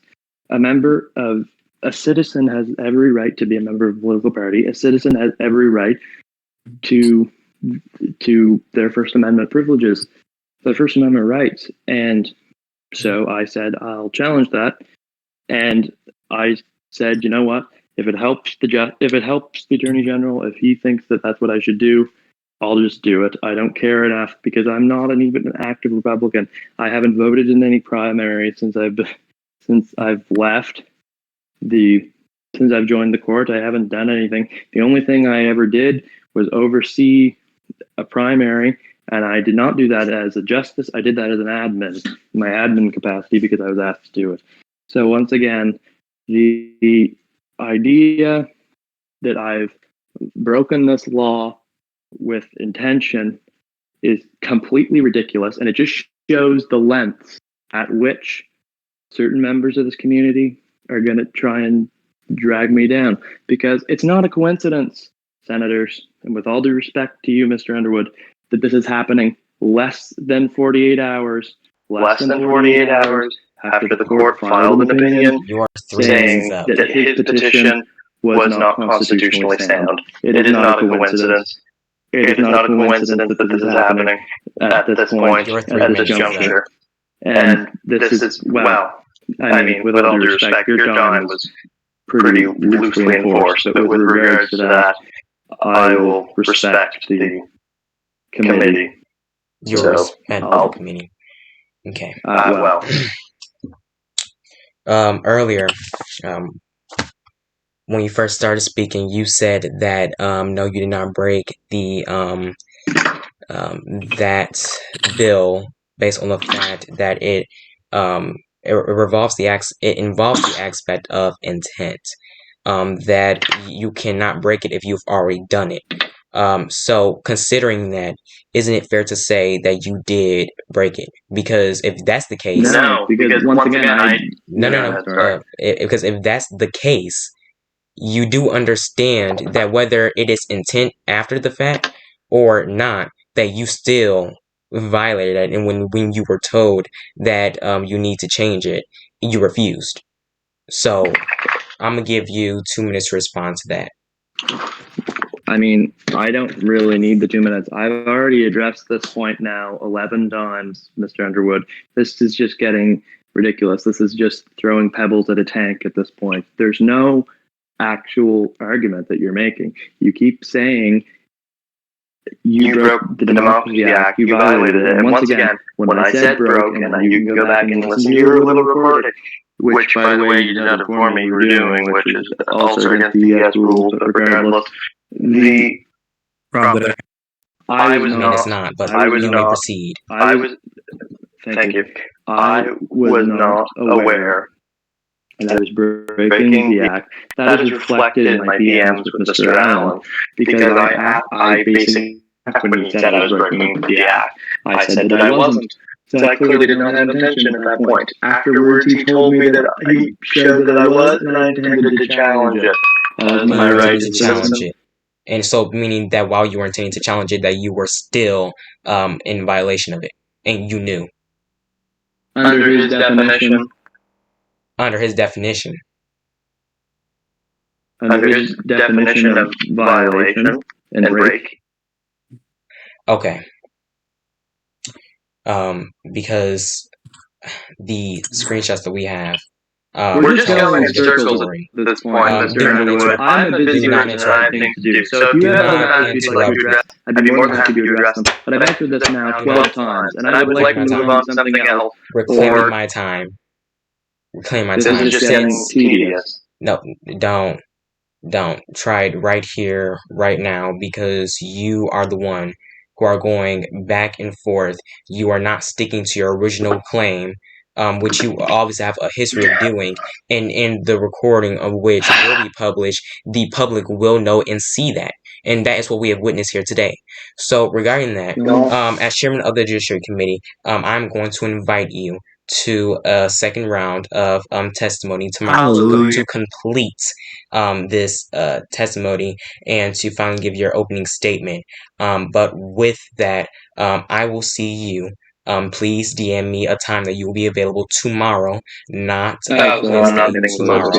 A citizen has every right to be a member of a political party. A citizen has every right to their First Amendment privileges, the First Amendment rights. And so I said, I'll challenge that. And I said, you know what? If it helps the Attorney General, if he thinks that that's what I should do, I'll just do it. I don't care enough because I'm not even an active Republican. I haven't voted in any primary since I've joined the court. I haven't done anything. The only thing I ever did was oversee a primary, and I did not do that as a justice. I did that as an admin, in my admin capacity, because I was asked to do it. So once again, the idea that I've broken this law with intention is completely ridiculous, and it just shows the lengths at which certain members of this community are going to try and drag me down, because it's not a coincidence, senators, and with all due respect to you, Mr. Underwood, that this is happening less than 48 hours after the court filed an opinion saying that his petition was not constitutionally sound. It is not a coincidence. It is not a coincidence that this is happening at this point, at this juncture. And this is, well, I mean, with all due respect, your time was pretty loosely enforced, but with regards to that, I will respect the committee.
The committee. Okay. Earlier, when you first started speaking, you said that no, you did not break the that bill based on the fact that it involves the aspect of intent. That you cannot break it if you've already done it. So considering that, isn't it fair to say that you did break it? Because if that's the case,
because once again,
because if that's the case, you do understand that whether it is intent after the fact or not, that you still violated it. And when you were told that you need to change it, you refused. So I'm going to give you 2 minutes to respond to that.
I mean, I don't really need the 2 minutes. I've already addressed this point now 11 times, Mr. Underwood. This is just getting ridiculous. This is just throwing pebbles at a tank at this point. There's no actual argument that you're making. You keep saying you broke the Democracy Act, you violated it. And once again, when I said broke, and you can go back and listen to your little recording, which, by the way, you did not inform me you were doing, which is also against the ES rules, but regardless, I was not.
It's not, but you may proceed.
Thank you. I was not aware that I was breaking the act. That is reflected in my DMs with Mr. Allen, because I basically, when he said I was breaking the act, I said that I wasn't. So I clearly did not have intention at that point. Afterwards, he told me that he showed that I was, and I intended to challenge it. My right to challenge it.
And so, meaning that while you were intending to challenge it, that you were still in violation of it, and you knew.
Under his definition.
Under his definition.
Under his definition of violation and break.
Okay. Because the screenshots that we have
We're just going in circles at this point, Mr. Underwood. I'm a busy person and I have things to do. So if you have other matters you'd like to address, I'd be more than happy to address them. But I've answered this now 12 times, and I would like to move on to something else.
Reclaiming my time. Reclaim my
This
time.
is just getting tedious.
No, don't. Try it right here, right now, because you are the one who are going back and forth. You are not sticking to your original claim, which you obviously have a history of doing, and in the recording of which will be published, the public will know and see that. And that is what we have witnessed here today. So regarding that, as chairman of the Judiciary Committee, I'm going to invite you to a second round of testimony tomorrow to complete this testimony and to finally give your opening statement. But with that, I will see you. Please DM me a time that you will be available tomorrow, not Wednesday, tomorrow.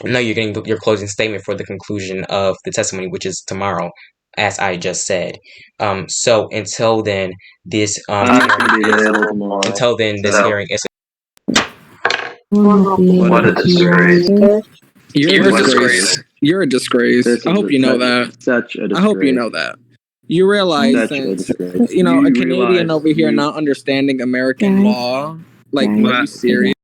No, you're getting your closing statement for the conclusion of the testimony, which is tomorrow, as I just said. So until then, this hearing is.
What a disgrace.
You're a disgrace. You're a disgrace. I hope you know that.
Such a disgrace.
I hope you know that. You realize that, a Canadian over here not understanding American law, like, are you serious?